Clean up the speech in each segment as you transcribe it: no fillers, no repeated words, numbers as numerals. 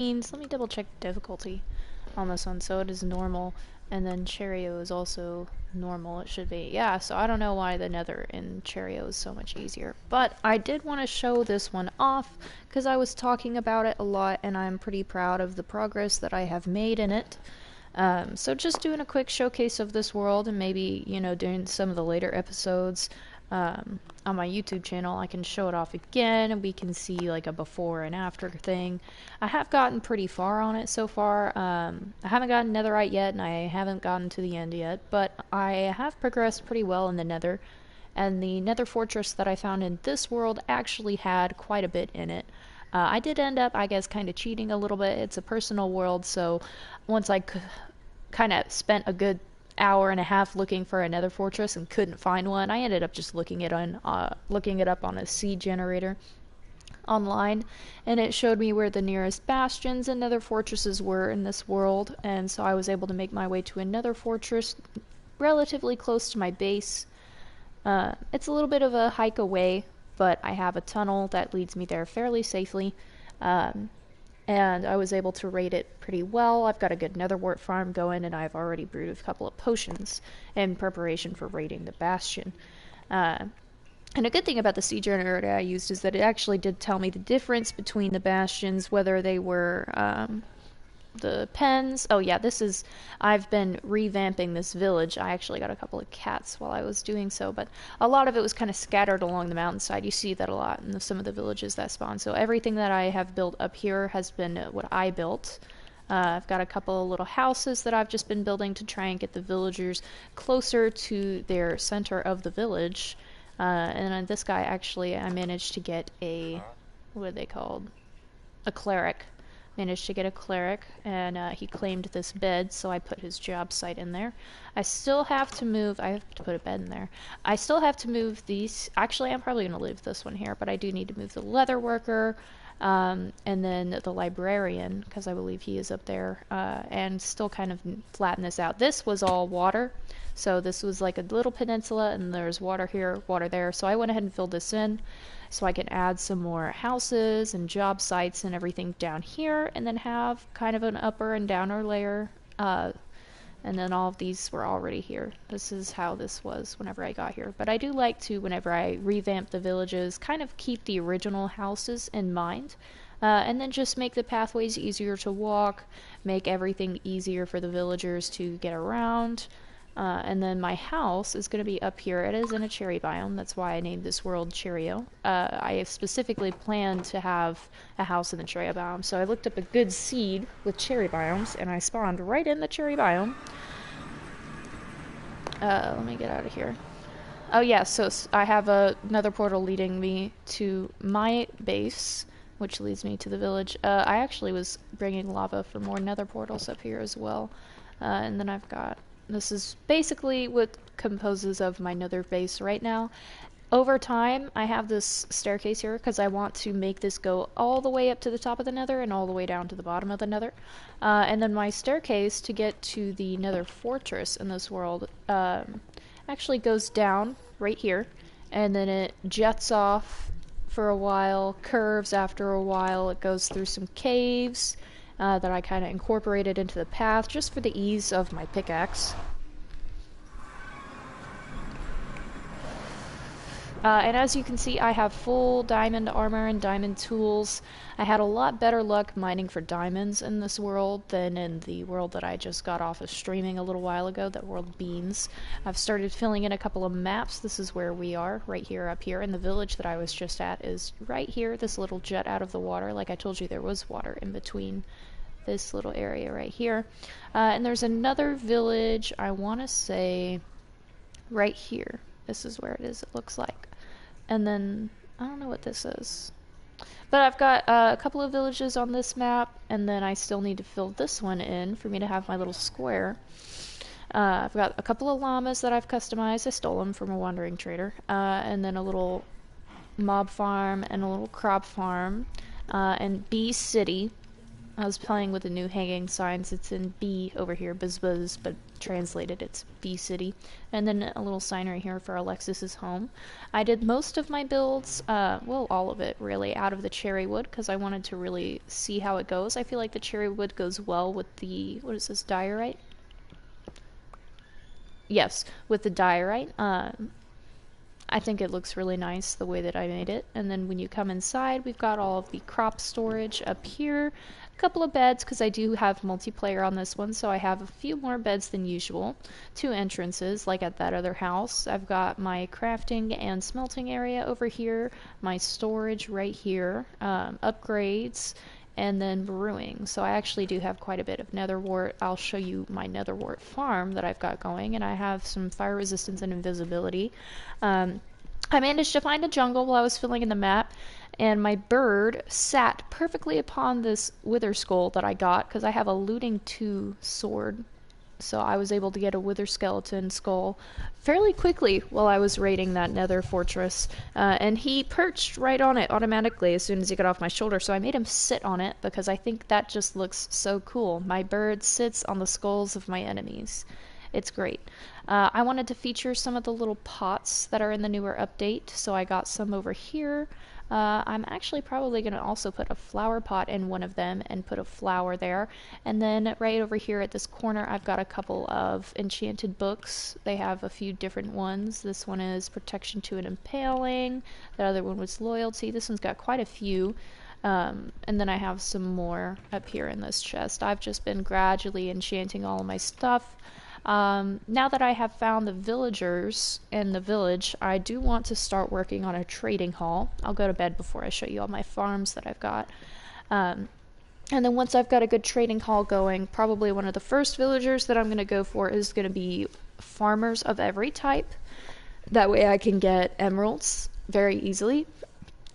Let me double check difficulty on this one. So it is normal, and then Cheerio is also normal. It should be. Yeah, so I don't know why the Nether in Cheerio is so much easier. But I did want to show this one off because I was talking about it a lot, and I'm pretty proud of the progress that I have made in it. So just doing a quick showcase of this world, and maybe, you know, doing some of the later episodes on my YouTube channel, I can show it off again, and we can see like a before and after thing. I have gotten pretty far on it so far. I haven't gotten Netherite yet, and I haven't gotten to the end yet, but I have progressed pretty well in the Nether. And the Nether Fortress that I found in this world actually had quite a bit in it. I did end up, I guess, kind of cheating a little bit. It's a personal world, so once I kind of spent a good hour and a half looking for a Nether fortress and couldn't find one, I ended up just looking it up on a seed generator online, and it showed me where the nearest bastions and Nether fortresses were in this world, and so I was able to make my way to another fortress relatively close to my base. It's a little bit of a hike away, but I have a tunnel that leads me there fairly safely. Um, and I was able to raid it pretty well. I've got a good netherwort farm going, and I've already brewed a couple of potions in preparation for raiding the bastion. Uh, and a good thing about the seed generator I used is that it actually did tell me the difference between the bastions, whether they were the pens. Oh yeah, I've been revamping this village. I actually got a couple of cats while I was doing so, but a lot of it was kind of scattered along the mountainside. You see that a lot in some of the villages that spawn. So everything that I have built up here has been what I built. I've got a couple of little houses that I've just been building to try and get the villagers closer to their center of the village. And on this guy, actually, I managed to get what are they called? A cleric. Managed to get a cleric, and he claimed this bed, so I put his job site in there. I still have to move. I have to put a bed in there. I still have to move these. Actually, I'm probably going to leave this one here, but I do need to move the leather worker, and then the librarian, because I believe he is up there, and still kind of flatten this out. This was all water, so this was like a little peninsula, and there's water here, water there, so I went ahead and filled this in so I can add some more houses and job sites and everything down here, and then have kind of an upper and downer layer. And then all of these were already here. This is how this was whenever I got here. But I do like to, whenever I revamp the villages, kind of keep the original houses in mind. And then just make the pathways easier to walk, make everything easier for the villagers to get around. And then my house is going to be up here. It is in a cherry biome. That's why I named this world Cheerio. I specifically planned to have a house in the cherry biome. So I looked up a good seed with cherry biomes, and I spawned right in the cherry biome. Let me get out of here. Oh yeah, so I have another portal leading me to my base, which leads me to the village. I actually was bringing lava for more nether portals up here as well. And then this is basically what composes of my nether base right now. Over time, I have this staircase here because I want to make this go all the way up to the top of the nether and all the way down to the bottom of the nether. And then my staircase to get to the nether fortress in this world actually goes down right here, and then it jets off for a while, curves after a while, it goes through some caves that I kind of incorporated into the path just for the ease of my pickaxe. And as you can see, I have full diamond armor and diamond tools. I had a lot better luck mining for diamonds in this world than in the world that I just got off of streaming a little while ago, that world Beans. I've started filling in a couple of maps. This is where we are, right here up here, and the village that I was just at is right here, this little jet out of the water. Like I told you, there was water in between this little area right here. And there's another village, I want to say, right here. This is where it is, it looks like. And then, I don't know what this is. But I've got a couple of villages on this map, and then I still need to fill this one in for me to have my little square. I've got a couple of llamas that I've customized. I stole them from a wandering trader. And then a little mob farm and a little crop farm. And Bee City. I was playing with the new hanging signs. It's in B over here, Buzz Buzz, but translated it's Bee City. And then a little sign right here for Alexis's home. I did most of my builds, well, all of it really, out of the cherry wood because I wanted to really see how it goes. I feel like the cherry wood goes well with the, what is this, diorite? Yes, with the diorite. I think it looks really nice the way that I made it. And then when you come inside, we've got all of the crop storage up here. A couple of beds, because I do have multiplayer on this one, so I have a few more beds than usual. 2 entrances, like at that other house. I've got my crafting and smelting area over here, my storage right here, upgrades, and then brewing. So I actually do have quite a bit of netherwort. I'll show you my netherwort farm that I've got going, and I have some fire resistance and invisibility. I managed to find a jungle while I was filling in the map, and my bird sat perfectly upon this wither skull that I got because I have a looting 2 sword. So I was able to get a wither skeleton skull fairly quickly while I was raiding that nether fortress. And he perched right on it automatically as soon as he got off my shoulder, so I made him sit on it because I think that just looks so cool. My bird sits on the skulls of my enemies. It's great. I wanted to feature some of the little pots that are in the newer update, so I got some over here. I'm actually probably going to also put a flower pot in one of them and put a flower there. And then right over here at this corner, I've got a couple of enchanted books. They have a few different ones. This one is Protection to an Impaling. That other one was Loyalty. This one's got quite a few. And then I have some more up here in this chest. I've just been gradually enchanting all of my stuff. Now that I have found the villagers in the village, I do want to start working on a trading hall. I'll go to bed before I show you all my farms that I've got. And then once I've got a good trading hall going, probably one of the first villagers that I'm going to go for is going to be farmers of every type. That way I can get emeralds very easily.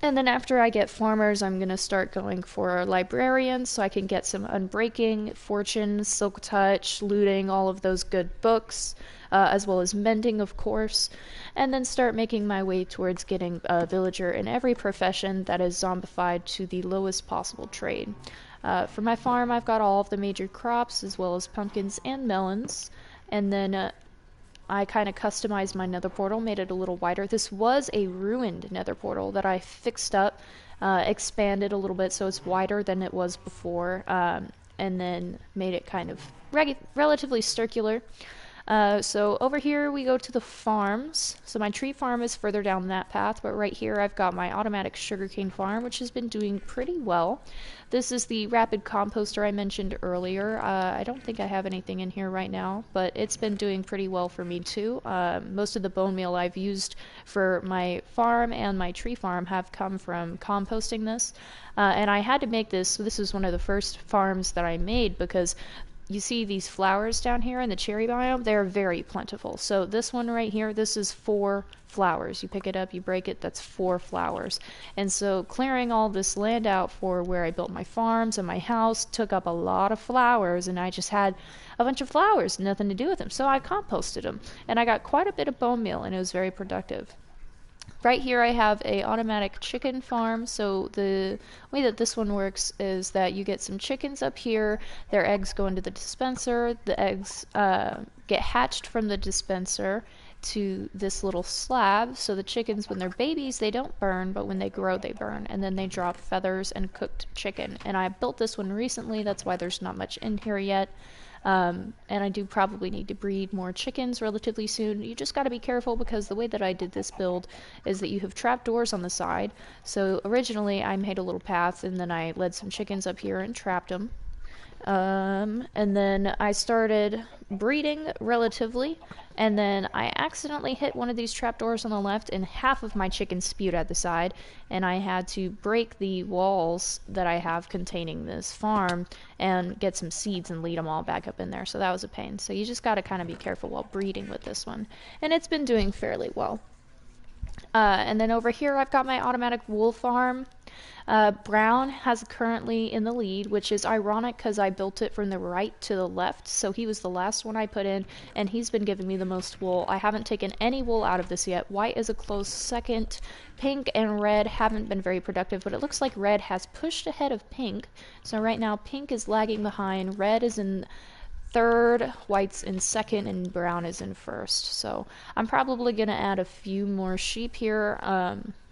And then after I get farmers, I'm going to start going for librarians so I can get some Unbreaking, Fortune, Silk Touch, Looting, all of those good books, as well as Mending, of course. And then start making my way towards getting a villager in every profession that is zombified to the lowest possible trade. For my farm, I've got all of the major crops, as well as pumpkins and melons. And then I kind of customized my nether portal, made it a little wider. This was a ruined nether portal that I fixed up, expanded a little bit so it's wider than it was before, and then made it kind of relatively circular. So over here we go to the farms. So my tree farm is further down that path, but right here I've got my automatic sugarcane farm, which has been doing pretty well. This is the rapid composter I mentioned earlier. I don't think I have anything in here right now, but it's been doing pretty well for me too. Most of the bone meal I've used for my farm and my tree farm have come from composting this. And I had to make this, so this is one of the first farms that I made because you see these flowers down here in the cherry biome, they're very plentiful. So this one right here, this is 4 flowers. You pick it up, you break it, that's 4 flowers. And so clearing all this land out for where I built my farms and my house took up a lot of flowers, and I just had a bunch of flowers, nothing to do with them. So I composted them, and I got quite a bit of bone meal, and it was very productive. Right here I have a automatic chicken farm. So the way that this one works is that you get some chickens up here, their eggs go into the dispenser, the eggs get hatched from the dispenser to this little slab. So the chickens, when they're babies, they don't burn, but when they grow, they burn. And then they drop feathers and cooked chicken. And I built this one recently, that's why there's not much in here yet. And I do probably need to breed more chickens relatively soon. You just got to be careful because the way that I did this build is that you have trapdoors on the side. So originally I made a little path and then I led some chickens up here and trapped them. And then I started breeding relatively, and then I accidentally hit one of these trapdoors on the left and half of my chickens spewed at the side, and I had to break the walls that I have containing this farm and get some seeds and lead them all back up in there, so that was a pain. So you just got to kind of be careful while breeding with this one, and it's been doing fairly well. And then over here I've got my automatic wool farm. Brown has currently in the lead, which is ironic because I built it from the right to the left, so he was the last one I put in, and he's been giving me the most wool. I haven't taken any wool out of this yet. White is a close second. Pink and red haven't been very productive, but it looks like red has pushed ahead of pink. So right now pink is lagging behind, red is in third, white's in second, and brown is in first. So I'm probably going to add a few more sheep here,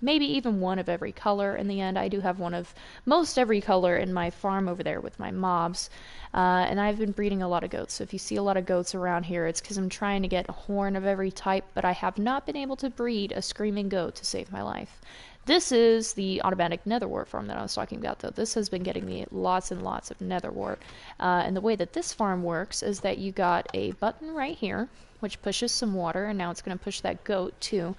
maybe even one of every color in the end. I do have one of most every color in my farm over there with my mobs, and I've been breeding a lot of goats. So if you see a lot of goats around here, it's because I'm trying to get a horn of every type, but I have not been able to breed a screaming goat to save my life. This is the automatic netherwort farm that I was talking about, though. This has been getting me lots and lots of netherwort. And the way that this farm works is that you got a button right here, which pushes some water, and now it's going to push that goat too.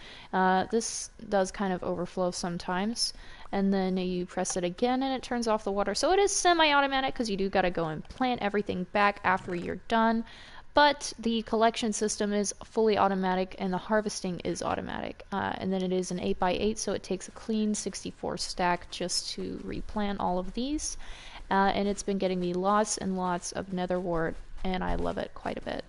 This does kind of overflow sometimes. And then you press it again and it turns off the water. So it is semi-automatic because you do got to go and plant everything back after you're done. But the collection system is fully automatic and the harvesting is automatic. And then it is an 8x8, so it takes a clean 64 stack just to replant all of these. And it's been getting me lots and lots of netherwort, and I love it quite a bit.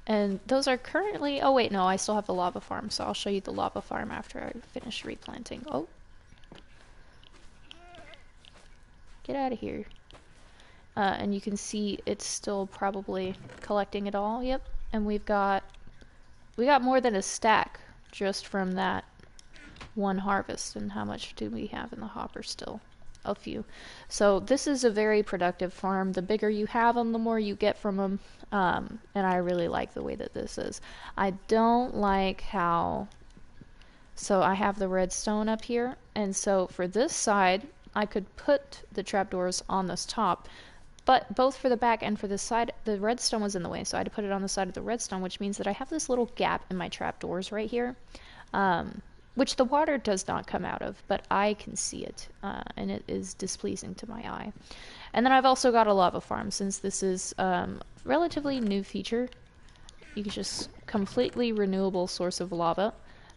And those are currently... Oh wait, no, I still have the lava farm, so I'll show you the lava farm after I finish replanting. Oh. Get out of here. And you can see it's still probably collecting it all. Yep. And we got more than a stack just from that one harvest. And how much do we have in the hopper still? A few. So this is a very productive farm. The bigger you have them, the more you get from them. And I really like the way that this is. I don't like how... So I have the redstone up here. And so for this side, I could put the trapdoors on this top. But both for the back and for this side, the redstone was in the way, so I had to put it on the side of the redstone, which means that I have this little gap in my trapdoors right here, which the water does not come out of, but I can see it, and it is displeasing to my eye. And then I've also got a lava farm, since this is a relatively new feature. You can just completely renewable source of lava.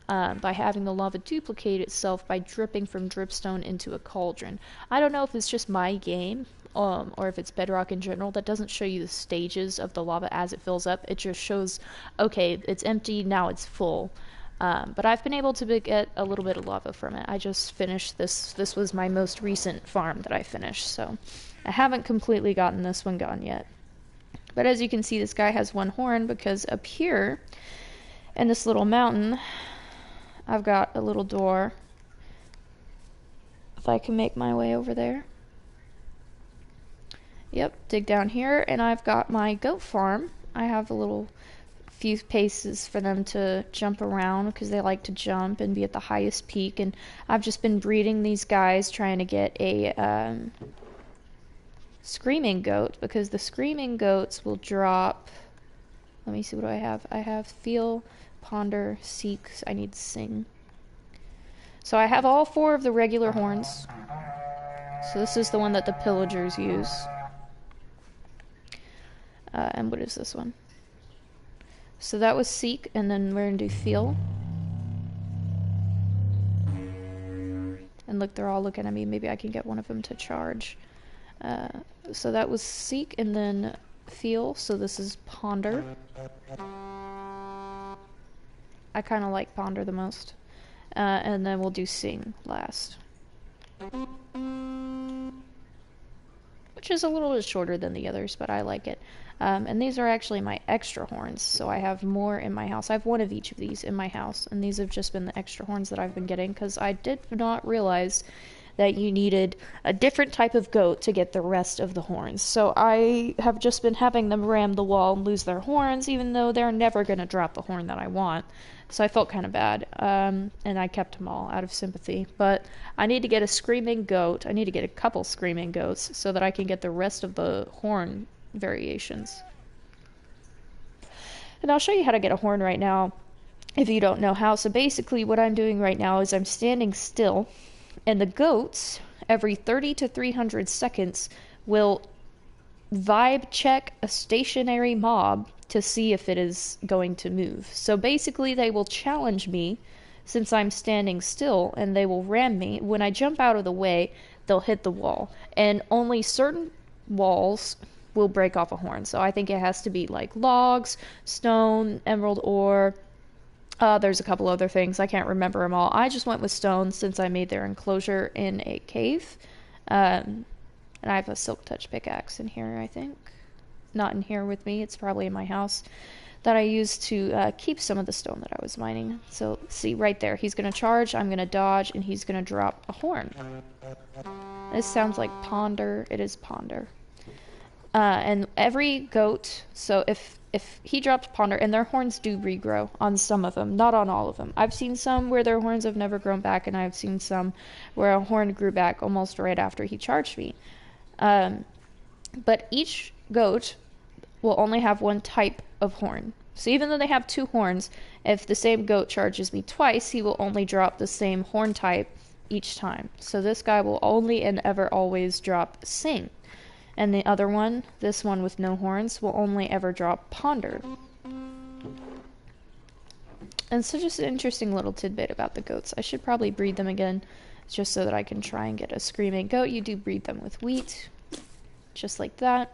By having the lava duplicate itself by dripping from dripstone into a cauldron. I don't know if it's just my game, or if it's Bedrock in general, that doesn't show you the stages of the lava as it fills up. It just shows, okay, it's empty, now it's full. But I've been able to get a little bit of lava from it. I just finished this. This was my most recent farm that I finished, so I haven't completely gotten this one gone yet. But as you can see, this guy has one horn because up here in this little mountain, I've got a little door. If I can make my way over there. Yep, dig down here, and I've got my goat farm. I have a little few paces for them to jump around because they like to jump and be at the highest peak. And I've just been breeding these guys, trying to get a screaming goat, because the screaming goats will drop... Let me see, what do I have? I have feel, ponder, seek. I need sing. So I have all 4 of the regular horns. So this is the one that the pillagers use. And what is this one? So that was seek, and then we're going to do feel. And look, they're all looking at me. Maybe I can get one of them to charge. So that was seek, and then feel. So this is ponder. I kind of like ponder the most. And then we'll do sing last. Which is a little bit shorter than the others, but I like it. And these are actually my extra horns, so I have more in my house. I have one of each of these in my house, and these have just been the extra horns that I've been getting, because I did not realize that you needed a different type of goat to get the rest of the horns. So I have just been having them ram the wall and lose their horns, even though they're never going to drop the horn that I want. So I felt kind of bad, and I kept them all out of sympathy. But I need to get a screaming goat. I need to get a couple screaming goats so that I can get the rest of the horn variations. And I'll show you how to get a horn right now if you don't know how. So basically what I'm doing right now is I'm standing still, and the goats every 30 to 300 seconds will vibe check a stationary mob to see if it is going to move. So basically they will challenge me since I'm standing still, and they will ram me. When I jump out of the way, they'll hit the wall, and only certain walls will break off a horn. So I think it has to be like logs, stone, emerald ore. There's a couple other things. I can't remember them all. I just went with stone since I made their enclosure in a cave. And I have a silk touch pickaxe in here, I think. Not in here with me. It's probably in my house. That I used to keep some of the stone that I was mining. So see right there. He's going to charge. I'm going to dodge. And he's going to drop a horn. This sounds like ponder. It is ponder. And every goat, so if he drops ponder, and their horns do regrow on some of them, not on all of them. I've seen some where their horns have never grown back, and I've seen some where a horn grew back almost right after he charged me. But each goat will only have one type of horn. So even though they have two horns, if the same goat charges me twice, he will only drop the same horn type each time. So this guy will only and ever always drop sing. And the other one, this one with no horns, will only ever drop ponder. And so just an interesting little tidbit about the goats. I should probably breed them again, just so that I can try and get a screaming goat. You do breed them with wheat, just like that.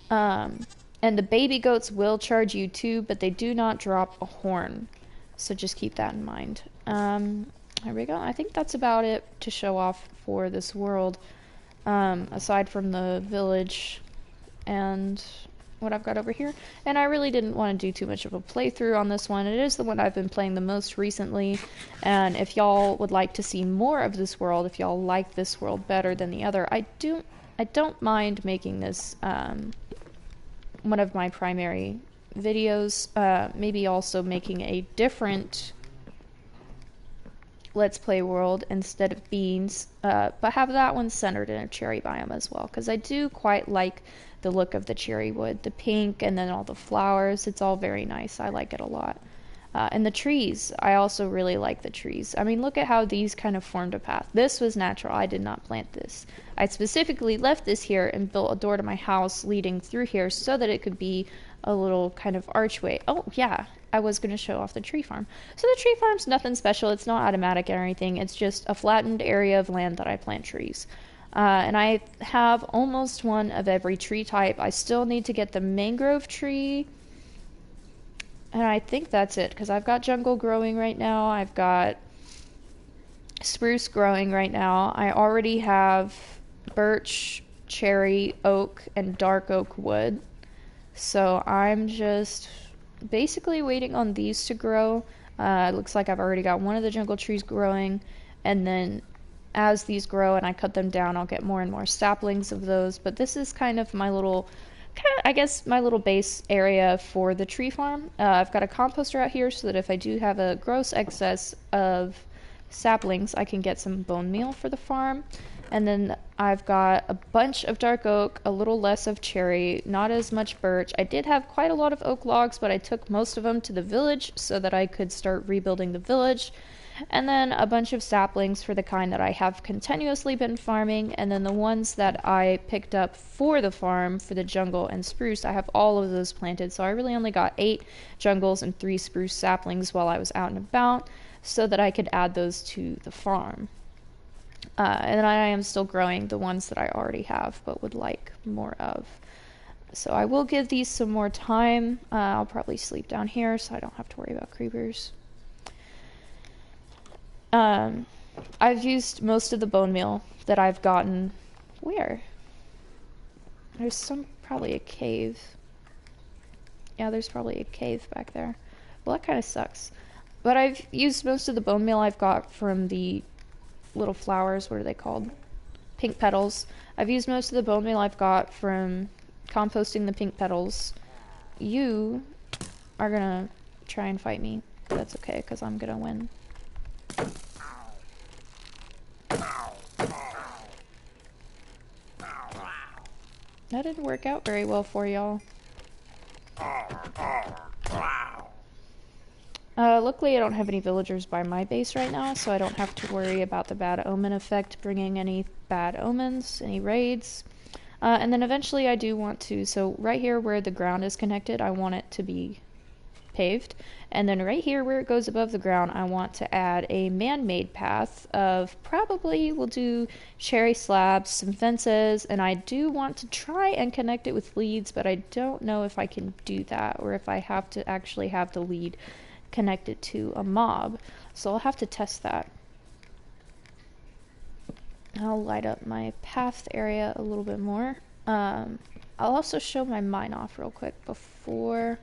And the baby goats will charge you too, but they do not drop a horn. So just keep that in mind. There we go. I think that's about it to show off for this world. Aside from the village and what I've got over here. And I really didn't want to do too much of a playthrough on this one. It is the one I've been playing the most recently, and if y'all would like to see more of this world, if y'all like this world better than the other, I don't mind making this one of my primary videos. Maybe also making a different Let's Play world instead of beans, but have that one centered in a cherry biome as well, because I do quite like the look of the cherry wood, the pink and then all the flowers. It's all very nice. I like it a lot. And the trees, I also really like the trees. I mean, look at how these kind of formed a path. This was natural. I did not plant this. I specifically left this here and built a door to my house leading through here so that it could be a little kind of archway. Oh, yeah. I was going to show off the tree farm. So the tree farm's nothing special. It's not automatic or anything. It's just a flattened area of land that I plant trees. And I have almost one of every tree type. I still need to get the mangrove tree. And I think that's it, because I've got jungle growing right now. I've got spruce growing right now. I already have birch, cherry, oak, and dark oak wood. So I'm just basically waiting on these to grow. It looks like I've already got one of the jungle trees growing, and then as these grow and I cut them down, I'll get more and more saplings of those. But this is kind of my little, I guess, my little base area for the tree farm. I've got a composter out here so that if I do have a gross excess of saplings, I can get some bone meal for the farm. And then I've got a bunch of dark oak, a little less of cherry, not as much birch. I did have quite a lot of oak logs, but I took most of them to the village so that I could start rebuilding the village. And then a bunch of saplings for the kind that I have continuously been farming. And then the ones that I picked up for the farm, for the jungle and spruce, I have all of those planted. So I really only got 8 jungles and 3 spruce saplings while I was out and about, so that I could add those to the farm. And then I am still growing the ones that I already have but would like more of. So I will give these some more time. I'll probably sleep down here so I don't have to worry about creepers. I've used most of the bone meal that I've gotten. Where? There's probably a cave. Yeah, there's probably a cave back there. Well, that kind of sucks. But I've used most of the bone meal I've got from the little flowers. What are they called? Pink petals. I've used most of the bone meal I've got from composting the pink petals. You are gonna try and fight me. That's okay, because I'm gonna win. That didn't work out very well for y'all. Luckily I don't have any villagers by my base right now, so I don't have to worry about the bad omen effect bringing any bad omens, any raids. And then eventually I do want to, so right here where the ground is connected, I want it to be paved. And then right here where it goes above the ground, I want to add a man-made path of probably we'll do cherry slabs, some fences, and I do want to try and connect it with leads, but I don't know if I can do that or if I have to actually have the lead connected to a mob. So I'll have to test that. I'll light up my path area a little bit more. I'll also show my mine off real quick before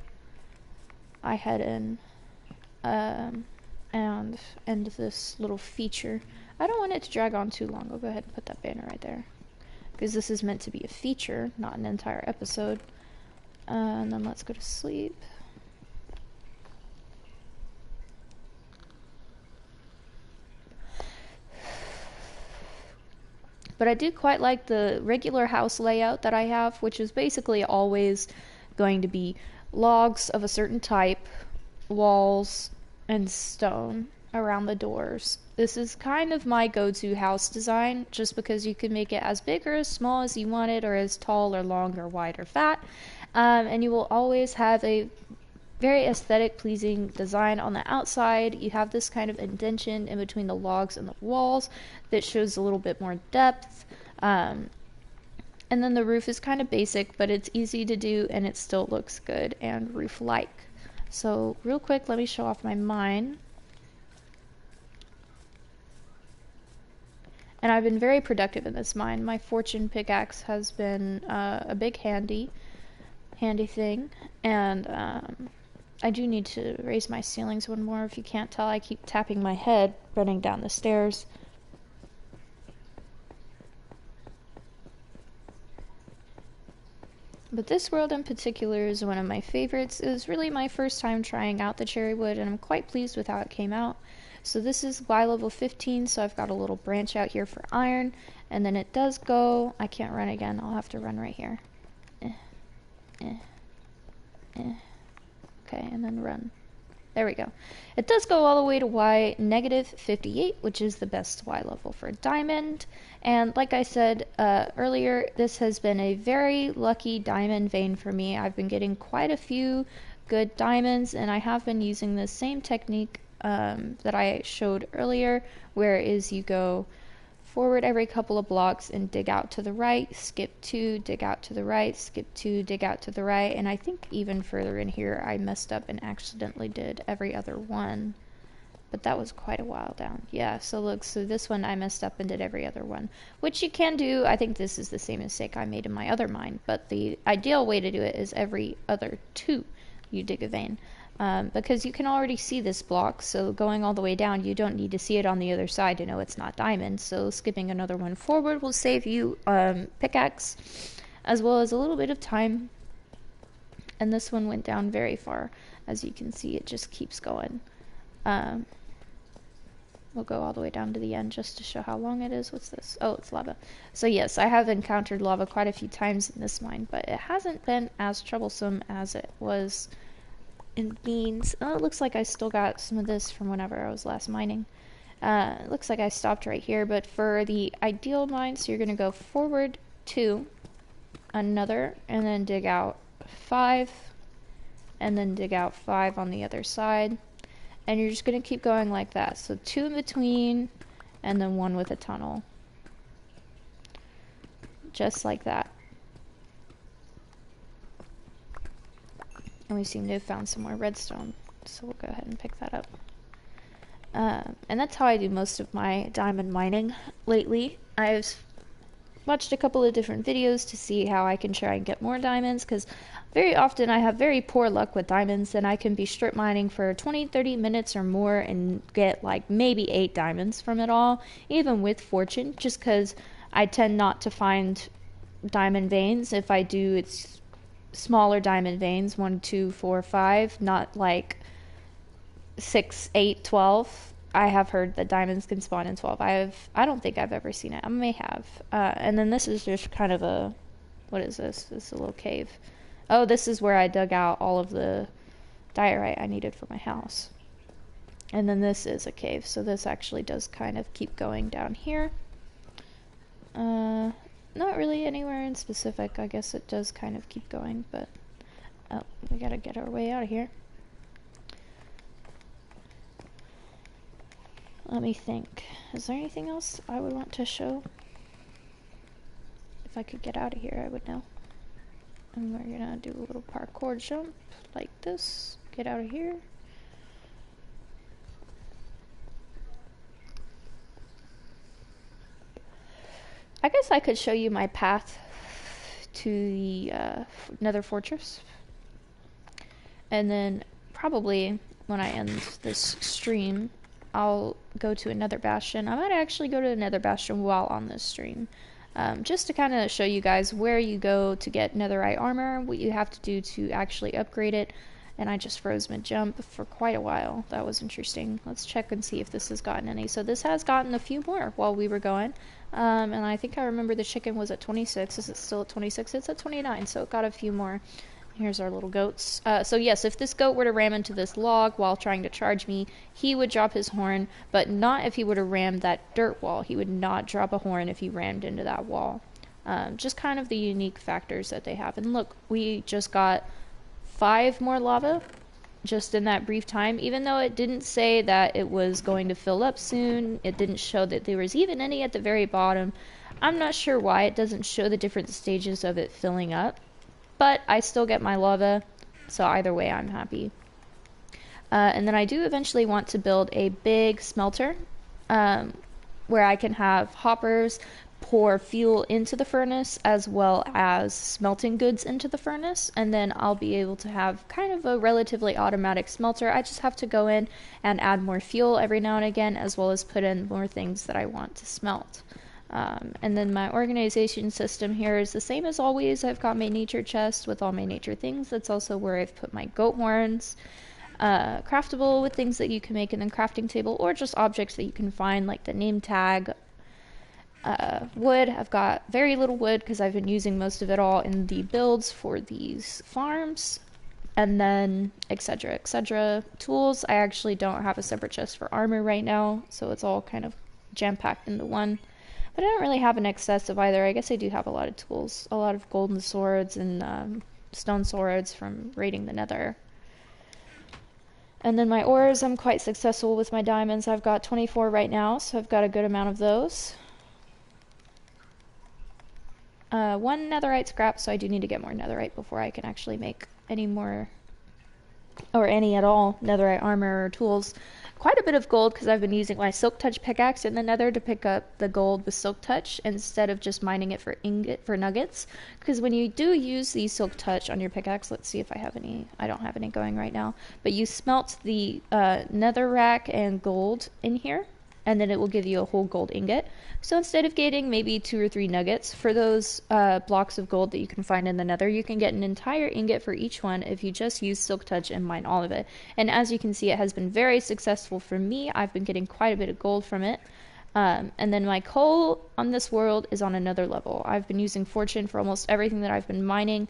I head in and end this little feature. I don't want it to drag on too long. I'll go ahead and put that banner right there, because this is meant to be a feature, not an entire episode. And then let's go to sleep. But I do quite like the regular house layout that I have, which is basically always going to be logs of a certain type, walls, and stone around the doors. This is kind of my go-to house design, just because you can make it as big or as small as you want it, or as tall or long or wide or fat. And you will always have a very aesthetic pleasing design on the outside. You have this kind of indentation in between the logs and the walls that shows a little bit more depth. And then the roof is kind of basic, but it's easy to do and it still looks good and roof-like. So real quick, let me show off my mine. And I've been very productive in this mine. My fortune pickaxe has been a big handy thing, and I do need to raise my ceilings one more. If you can't tell, I keep tapping my head running down the stairs. But this world in particular is one of my favorites. It was really my first time trying out the cherry wood, and I'm quite pleased with how it came out. So this is Y level 15, so I've got a little branch out here for iron, and then it does go, I can't run again, I'll have to run right here. Okay, and then run. There we go. It does go all the way to Y negative 58, which is the best Y level for diamond. And like I said earlier, this has been a very lucky diamond vein for me. I've been getting quite a few good diamonds, and I have been using the same technique that I showed earlier, where is you go forward every couple of blocks and dig out to the right, skip 2, dig out to the right, skip 2, dig out to the right, and I think even further in here I messed up and accidentally did every other one, but that was quite a while down. Yeah, so look, so this one I messed up and did every other one, which you can do. I think this is the same mistake I made in my other mine, but the ideal way to do it is every other 2 you dig a vein. Because you can already see this block, so going all the way down, you don't need to see it on the other side to know it's not diamond. So skipping another one forward will save you pickaxe, as well as a little bit of time. And this one went down very far. As you can see, it just keeps going. We'll go all the way down to the end just to show how long it is. What's this? Oh, it's lava. So yes, I have encountered lava quite a few times in this mine, but it hasn't been as troublesome as it was in beans. Oh, it looks like I still got some of this from whenever I was last mining. It looks like I stopped right here, but for the ideal mine, so you're going to go forward 2, another, and then dig out 5, and then dig out 5 on the other side, and you're just going to keep going like that. So 2 in between, and then 1 with a tunnel. Just like that. And we seem to have found some more redstone, so we'll go ahead and pick that up. And that's how I do most of my diamond mining lately. I've watched a couple of different videos to see how I can try and get more diamonds, because very often I have very poor luck with diamonds, and I can be strip mining for 20-30 minutes or more and get like maybe 8 diamonds from it all, even with fortune, just because I tend not to find diamond veins. If I do, it's smaller diamond veins, 1, 2, 4, 5, not like 6, 8, 12. I have heard that diamonds can spawn in 12. I don't think I've ever seen it. I may have. And then this is just kind of a, what is this? This is a little cave. Oh, this is where I dug out all of the diorite I needed for my house. And then this is a cave, so this actually does kind of keep going down here. Not really anywhere in specific. I guess it does kind of keep going, but oh, we gotta get our way out of here. Let me think. Is there anything else I would want to show? If I could get out of here, I would know. And we're gonna do a little parkour jump like this. Get out of here. I guess I could show you my path to the Nether Fortress. And then probably when I end this stream, I'll go to another bastion. I might actually go to another bastion while on this stream. Just to kind of show you guys where you go to get netherite armor, what you have to do to actually upgrade it. And I just froze mid-jump for quite a while. That was interesting. Let's check and see if this has gotten any. So this has gotten a few more while we were going. And I think I remember the chicken was at 26. Is it still at 26? It's at 29, so it got a few more. Here's our little goats. So yes, if this goat were to ram into this log while trying to charge me, he would drop his horn, but not if he were to ram that dirt wall. He would not drop a horn if he rammed into that wall. Just kind of the unique factors that they have. And look, we just got 5 more lava just in that brief time. Even though it didn't say that it was going to fill up soon, it didn't show that there was even any at the very bottom. I'm not sure why it doesn't show the different stages of it filling up. But I still get my lava, so either way I'm happy. And then I do eventually want to build a big smelter where I can have hoppers pour fuel into the furnace as well as smelting goods into the furnace, and then I'll be able to have kind of a relatively automatic smelter. I just have to go in and add more fuel every now and again, as well as put in more things that I want to smelt. And then my organization system here is the same as always. I've got my nature chest with all my nature things. That's also where I've put my goat horns. Craftable with things that you can make in the crafting table, or just objects that you can find, like the name tag. Wood, I've got very little wood because I've been using most of it all in the builds for these farms. And then etc, etc. Tools, I actually don't have a separate chest for armor right now, so it's all kind of jam-packed into one. But I don't really have an excess of either. I guess I do have a lot of tools. A lot of golden swords and stone swords from raiding the nether. And then my ores, I'm quite successful with my diamonds. I've got 24 right now, so I've got a good amount of those. 1 netherite scrap, so I do need to get more netherite before I can actually make any more, or any at all, netherite armor or tools. Quite a bit of gold because I've been using my silk touch pickaxe in the nether to pick up the gold with silk touch instead of just mining it for nuggets. Because when you do use the silk touch on your pickaxe, let's see if I have any. I don't have any going right now, but you smelt the nether rack and gold in here, and then it will give you a whole gold ingot. So instead of getting maybe 2 or 3 nuggets for those blocks of gold that you can find in the nether, you can get an entire ingot for each one if you just use silk touch and mine all of it. And as you can see, it has been very successful for me. I've been getting quite a bit of gold from it. And then my coal on this world is on another level. I've been using fortune for almost everything that I've been mining.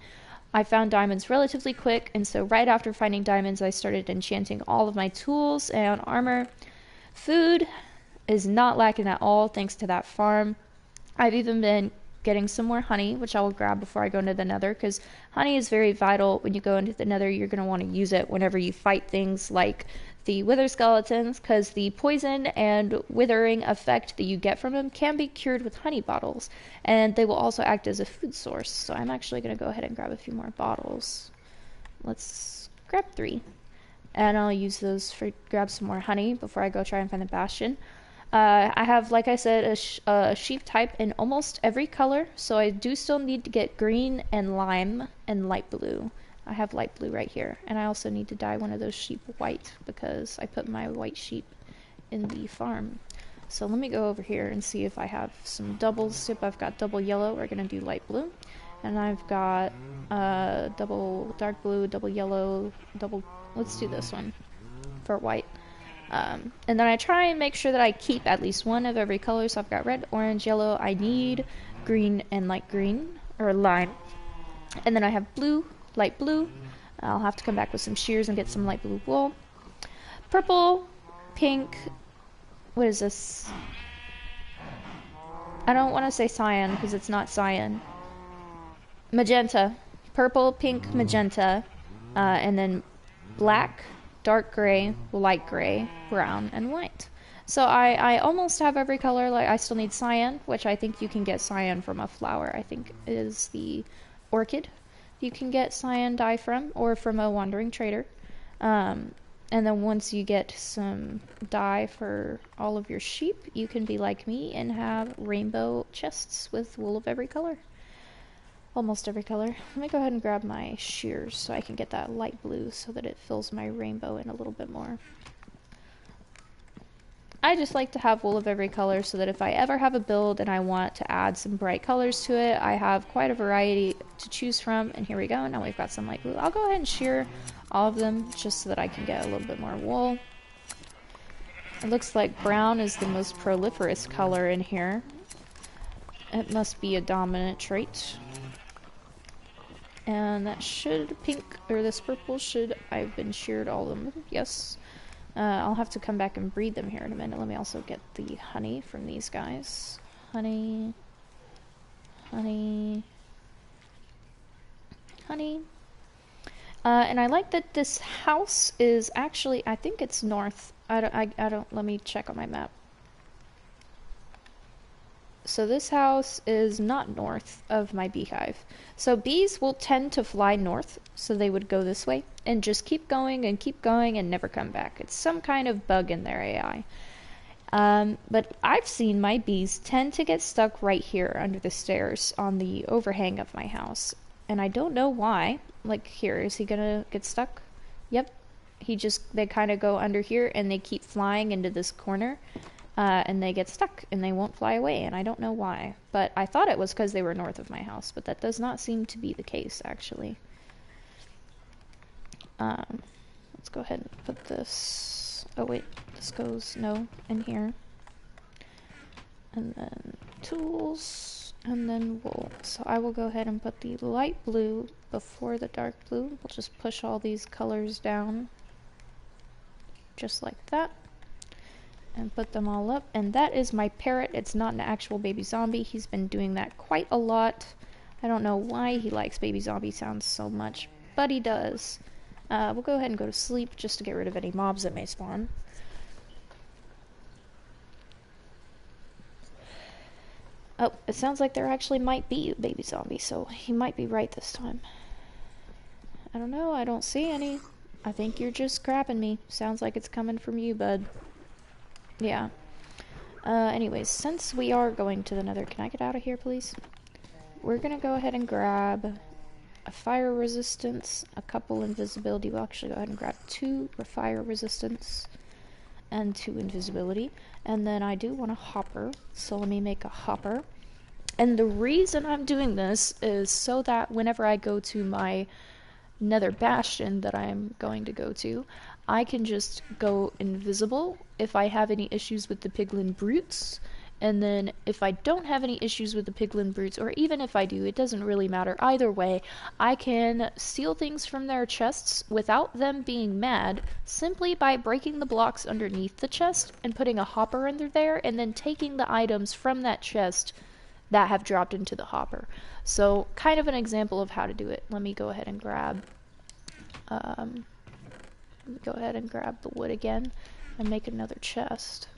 I found diamonds relatively quick, and so right after finding diamonds, I started enchanting all of my tools and armor. Food is not lacking at all thanks to that farm. I've even been getting some more honey, which I will grab before I go into the nether, because honey is very vital. When you go into the nether, you're going to want to use it whenever you fight things like the wither skeletons, because the poison and withering effect that you get from them can be cured with honey bottles, and they will also act as a food source. So I'm actually going to go ahead and grab a few more bottles. Let's grab 3, and I'll use those for grab some more honey before I go try and find the bastion. I have, like I said, a sheep type in almost every color, so I do still need to get green and lime and light blue. I have light blue right here, and I also need to dye one of those sheep white because I put my white sheep in the farm. So let me go over here and see if I have some doubles. Yep, I've got double yellow. We're going to do light blue. And I've got double dark blue, double yellow, double... Let's do this one for white. And then I try and make sure that I keep at least one of every color. So I've got red, orange, yellow. I need green and light green, or lime. And then I have blue, light blue. I'll have to come back with some shears and get some light blue wool. Purple, pink, what is this? I don't want to say cyan because it's not cyan. Magenta. Purple, pink, magenta, and then black, dark gray, light gray, brown, and white. So I almost have every color. Like I still need cyan, which I think you can get cyan from a flower. I think is the orchid. You can get cyan dye from, or from a wandering trader. Um, and then once you get some dye for all of your sheep, you can be like me and have rainbow chests with wool of every color. Almost every color. Let me go ahead and grab my shears so I can get that light blue so that it fills my rainbow in a little bit more. I just like to have wool of every color so that if I ever have a build and I want to add some bright colors to it, I have quite a variety to choose from. And here we go. Now we've got some light blue. I'll go ahead and shear all of them just so that I can get a little bit more wool. It looks like brown is the most proliferous color in here. It must be a dominant trait. And that should, pink, or this purple should, I've been sheared all of them, yes. I'll have to come back and breed them here in a minute. Let me also get the honey from these guys. Honey, honey, honey. And I like that this house is actually, I think it's north. I don't, let me check on my map. So this house is not north of my beehive. So bees will tend to fly north, so they would go this way and just keep going and never come back. It's some kind of bug in their AI. But I've seen my bees tend to get stuck right here under the stairs on the overhang of my house. And I don't know why. Like here, is he gonna get stuck? Yep. They kind of go under here and they keep flying into this corner. And they get stuck and they won't fly away, and I don't know why. But I thought it was because they were north of my house, but that does not seem to be the case, actually. Let's go ahead and put this... Oh wait, this goes, no, in here. And then tools, and then wool. So I will go ahead and put the light blue before the dark blue. We'll just push all these colors down, just like that. And put them all up. And that is my parrot. It's not an actual baby zombie. He's been doing that quite a lot. I don't know why he likes baby zombie sounds so much, but he does. We'll go ahead and go to sleep just to get rid of any mobs that may spawn. Oh, it sounds like there actually might be a baby zombie, so he might be right this time. I don't know. I don't see any. I think you're just crapping me. Sounds like it's coming from you, bud. Yeah. Anyways, since we are going to the nether, can I get out of here, please? We're gonna go ahead and grab a fire resistance, a couple invisibility. We'll actually go ahead and grab 2 fire resistance and 2 invisibility. And then I do want a hopper, so let me make a hopper. And the reason I'm doing this is so that whenever I go to my nether bastion that I'm going to go to, I can just go invisible if I have any issues with the piglin brutes, and then if I don't have any issues with the piglin brutes, or even if I do, it doesn't really matter either way, I can steal things from their chests without them being mad, simply by breaking the blocks underneath the chest and putting a hopper under there, and then taking the items from that chest that have dropped into the hopper. So kind of an example of how to do it. Let me go ahead and grab the wood again and make another chest.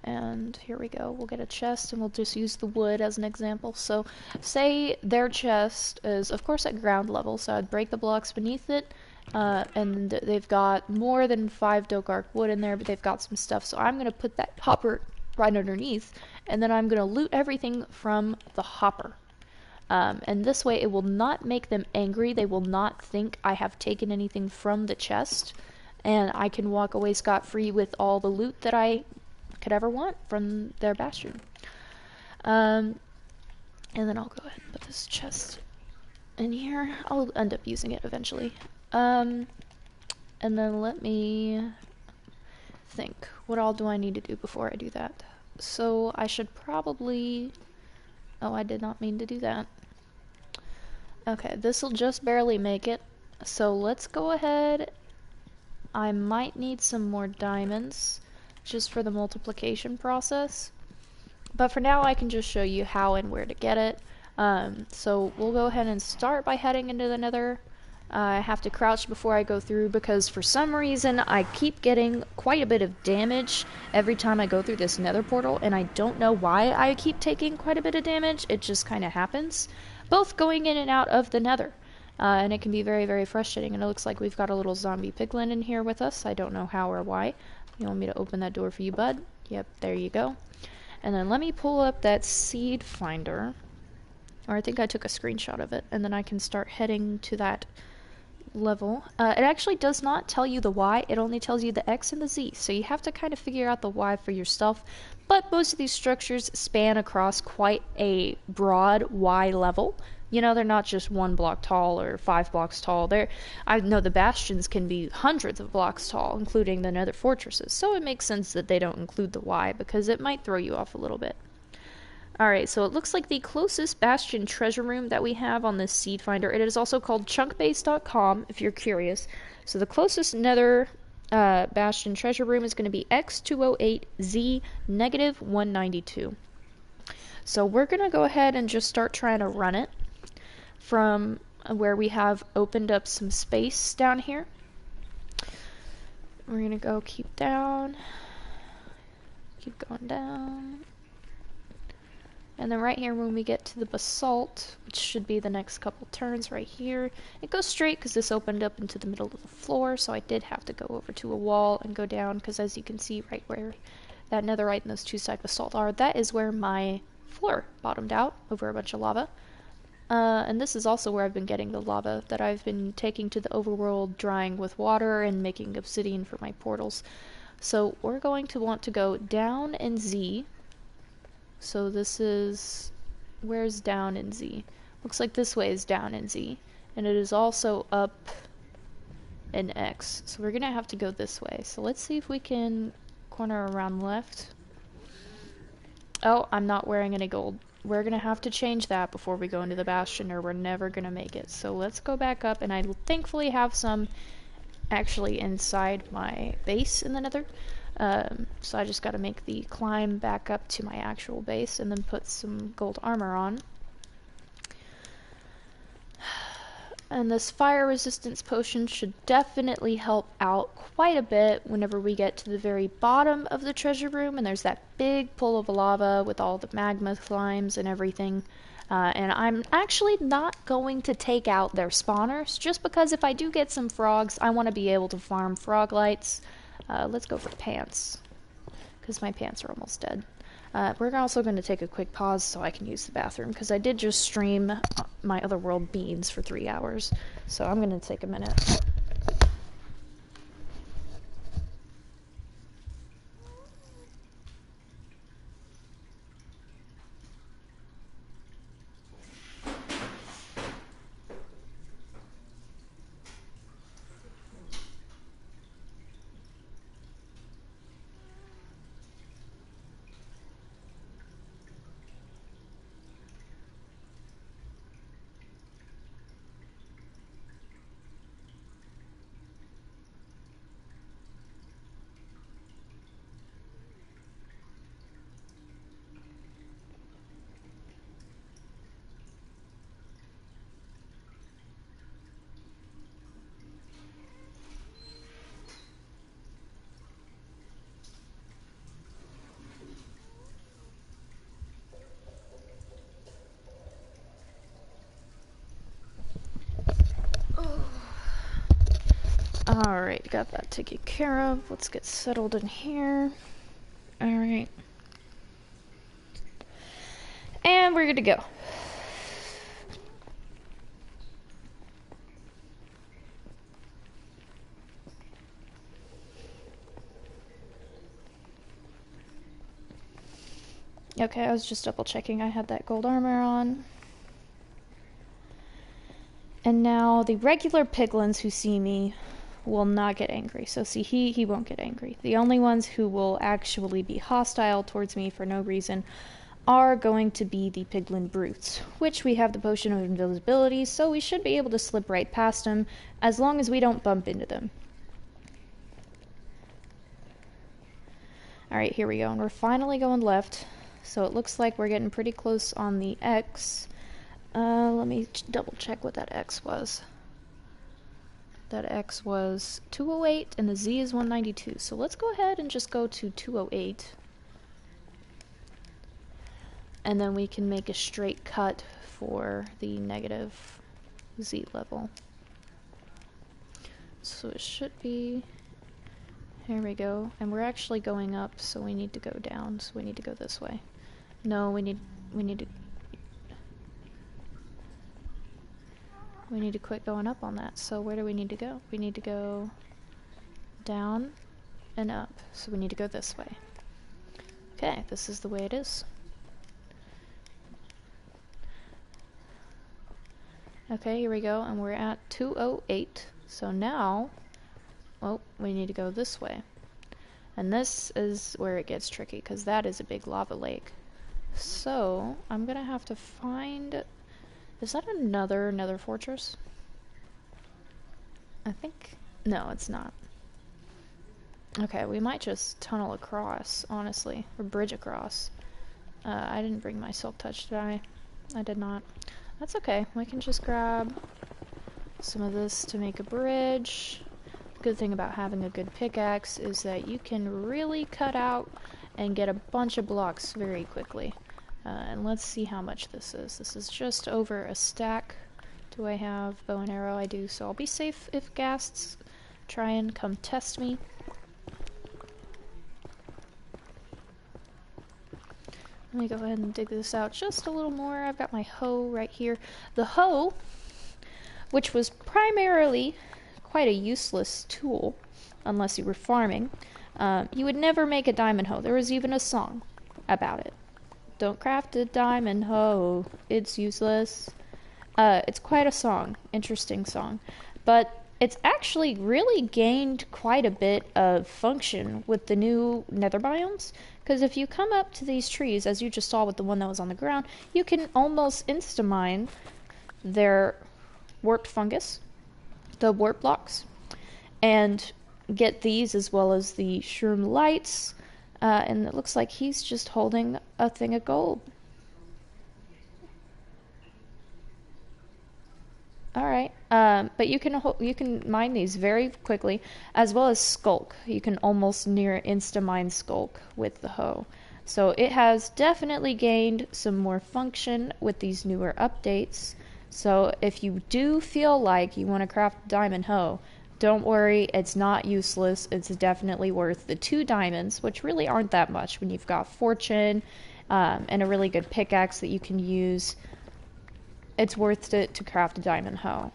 And here we go. We'll get a chest and we'll just use the wood as an example. So say their chest is of course at ground level, so I'd break the blocks beneath it, and they've got more than 5 Dogark wood in there, but they've got some stuff, so I'm going to put that hopper right underneath, and then I'm going to loot everything from the hopper. And this way it will not make them angry. They will not think I have taken anything from the chest, and I can walk away scot-free with all the loot that I could ever want from their bastion. And then I'll go ahead and put this chest in here. I'll end up using it eventually. And then let me think. What all do I need to do before I do that? So I should probably... Oh, I did not mean to do that. Okay, this'll just barely make it. So let's go ahead. I might need some more diamonds just for the multiplication process. But for now I can just show you how and where to get it. So we'll go ahead and start by heading into the nether. I have to crouch before I go through because for some reason I keep getting quite a bit of damage every time I go through this nether portal, and I don't know why I keep taking quite a bit of damage. It just kind of happens. Both going in and out of the nether. And it can be very, very frustrating. And it looks like we've got a little zombie piglin in here with us. I don't know how or why. You want me to open that door for you, bud? Yep, there you go. And then let me pull up that seed finder. Or I think I took a screenshot of it. And then I can start heading to that level. It actually does not tell you the Y, it only tells you the X and the Z, so you have to kind of figure out the Y for yourself, but most of these structures span across quite a broad Y level. You know, they're not just 1 block tall or 5 blocks tall. I know the bastions can be hundreds of blocks tall, including the nether fortresses, so it makes sense that they don't include the Y, because it might throw you off a little bit. Alright, so it looks like the closest bastion treasure room that we have on this seed finder, it is also called chunkbase.com if you're curious. So the closest nether bastion treasure room is going to be X208Z negative 192. So we're going to go ahead and just start trying to run it from where we have opened up some space down here. We're going to go keep going down. And then right here when we get to the basalt, which should be the next couple turns right here, it goes straight because this opened up into the middle of the floor, so I did have to go over to a wall and go down, because as you can see right where that netherite and those 2 side basalt are, that is where my floor bottomed out over a bunch of lava. And this is also where I've been getting the lava that I've been taking to the overworld, drying with water and making obsidian for my portals. So we're going to want to go down in Z. So this is, where's down in Z? Looks like this way is down in Z. And it is also up in X. So we're going to have to go this way. So let's see if we can corner around left. Oh, I'm not wearing any gold. We're going to have to change that before we go into the bastion, or we're never going to make it. So let's go back up, and I thankfully have some actually inside my base in the nether. So I just got to make the climb back up to my actual base and then put some gold armor on. And this fire resistance potion should definitely help out quite a bit whenever we get to the very bottom of the treasure room and there's that big pool of lava with all the magma slimes and everything. And I'm actually not going to take out their spawners, just because if I do get some frogs, I want to be able to farm frog lights. Let's go for pants, because my pants are almost dead. We're also going to take a quick pause so I can use the bathroom, because I did just stream my Otherworld beans for 3 hours, so I'm going to take a minute. Alright, got that taken care of. Let's get settled in here. Alright. And we're good to go. Okay, I was just double checking I had that gold armor on. And now the regular piglins who see me will not get angry. So see, he won't get angry. The only ones who will actually be hostile towards me for no reason are going to be the piglin brutes, which we have the potion of invisibility, so we should be able to slip right past them as long as we don't bump into them. Alright, here we go, and we're finally going left, so it looks like we're getting pretty close on the X. Let me double check what that X was. that X was 208 and the Z is 192. So let's go ahead and just go to 208. And then we can make a straight cut for the negative Z level. So it should be, here we go. And we're actually going up, so we need to go down. So we need to go this way. No, we need to quit going up on that. So where do we need to go? We need to go down and up. So we need to go this way. Okay, this is the way it is. Okay, here we go, and we're at 208. So now, well, we need to go this way. And this is where it gets tricky, because that is a big lava lake. So, I'm gonna have to find... Is that another Nether Fortress? I think... No, it's not. Okay, we might just tunnel across, honestly. Or bridge across. I didn't bring my Silk Touch, did I? I did not. That's okay. We can just grab some of this to make a bridge. Good thing about having a good pickaxe is that you can really cut out and get a bunch of blocks very quickly. And let's see how much this is. This is just over a stack. Do I have bow and arrow? I do, so I'll be safe if ghasts try and come test me. Let me go ahead and dig this out just a little more. I've got my hoe right here. The hoe, which was primarily quite a useless tool, unless you were farming, you would never make a diamond hoe. There was even a song about it. Don't craft a diamond hoe, it's useless. It's quite a song, interesting song. But it's actually really gained quite a bit of function with the new nether biomes. Because if you come up to these trees, as you just saw with the one that was on the ground, you can almost insta-mine their warped fungus, the warp blocks, and get these as well as the shroom lights. And it looks like he's just holding a thing of gold. Alright, but you can mine these very quickly, as well as Skulk. You can almost near insta-mine Skulk with the hoe. So it has definitely gained some more function with these newer updates. So if you do feel like you want to craft a diamond hoe, don't worry, it's not useless. It's definitely worth the 2 diamonds, which really aren't that much when you've got fortune and a really good pickaxe that you can use. It's worth it to craft a diamond hoe.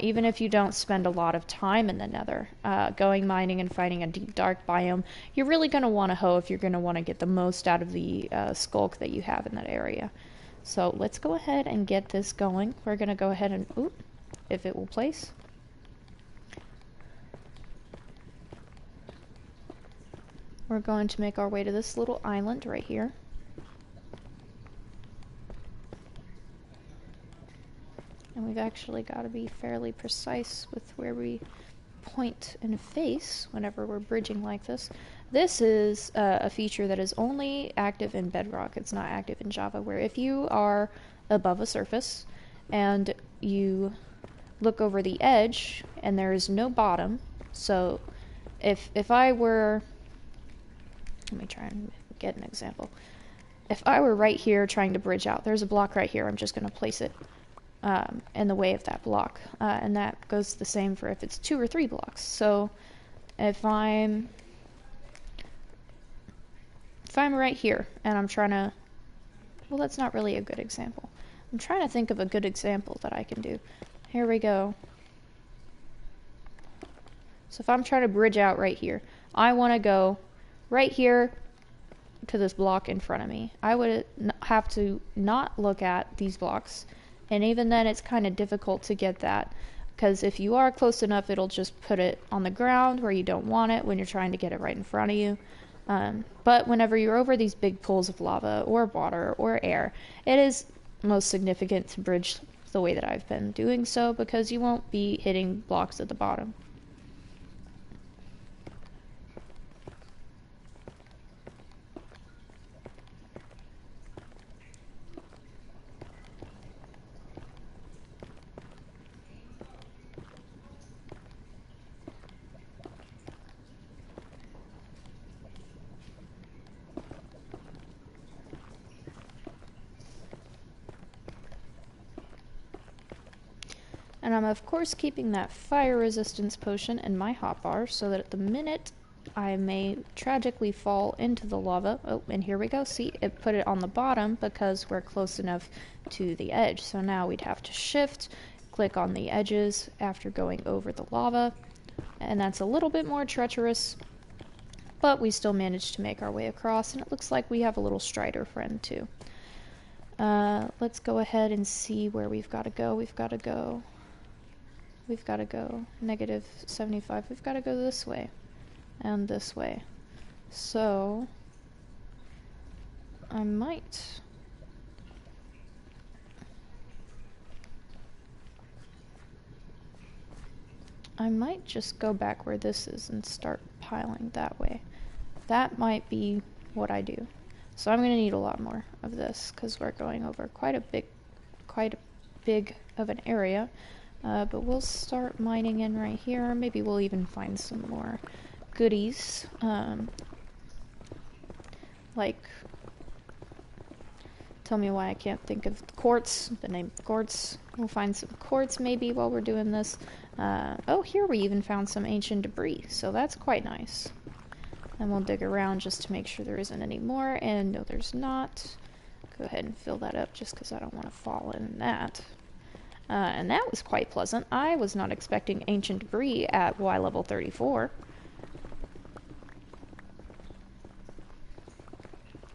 Even if you don't spend a lot of time in the nether, going mining and finding a deep dark biome, you're really going to want a hoe if you're going to want to get the most out of the skulk that you have in that area. So let's go ahead and get this going. We're going to go ahead and, oop, if it will place. We're going to make our way to this little island right here. And we've actually got to be fairly precise with where we point and face whenever we're bridging like this. This is a feature that is only active in Bedrock. It's not active in Java, where if you are above a surface and you look over the edge and there is no bottom, so if I were, let me try and get an example. If I were right here trying to bridge out, there's a block right here, I'm just going to place it in the way of that block, and that goes the same for if it's 2 or 3 blocks. So if I'm right here and I'm trying to, well, that's not really a good example. I'm trying to think of a good example that I can do. Here we go. So if I'm trying to bridge out right here, I want to go right here to this block in front of me. I would have to not look at these blocks. And even then, it's kind of difficult to get that, because if you are close enough, it'll just put it on the ground where you don't want it when you're trying to get it right in front of you. But whenever you're over these big pools of lava or water or air, it is most significant to bridge the way that I've been doing so, because you won't be hitting blocks at the bottom. And I'm of course keeping that fire resistance potion in my hotbar so that at the minute I may tragically fall into the lava. Oh, and here we go. See, it put it on the bottom because we're close enough to the edge. So now we'd have to shift, click on the edges after going over the lava. And that's a little bit more treacherous, but we still managed to make our way across. And it looks like we have a little strider friend too. Let's go ahead and see where we've got to go. We've got to go negative 75. We've got to go this way and this way. So I might just go back where this is and start piling that way. That might be what I do. So I'm going to need a lot more of this because we're going over quite a big of an area. But we'll start mining in right here. Maybe we'll even find some more goodies. Like, tell me why I can't think of quartz, the name quartz. We'll find some quartz maybe while we're doing this. Oh, here we even found some ancient debris, so that's quite nice. And we'll dig around just to make sure there isn't any more, and no, there's not. Go ahead and fill that up just because I don't want to fall in that. And that was quite pleasant. I was not expecting ancient debris at Y level 34.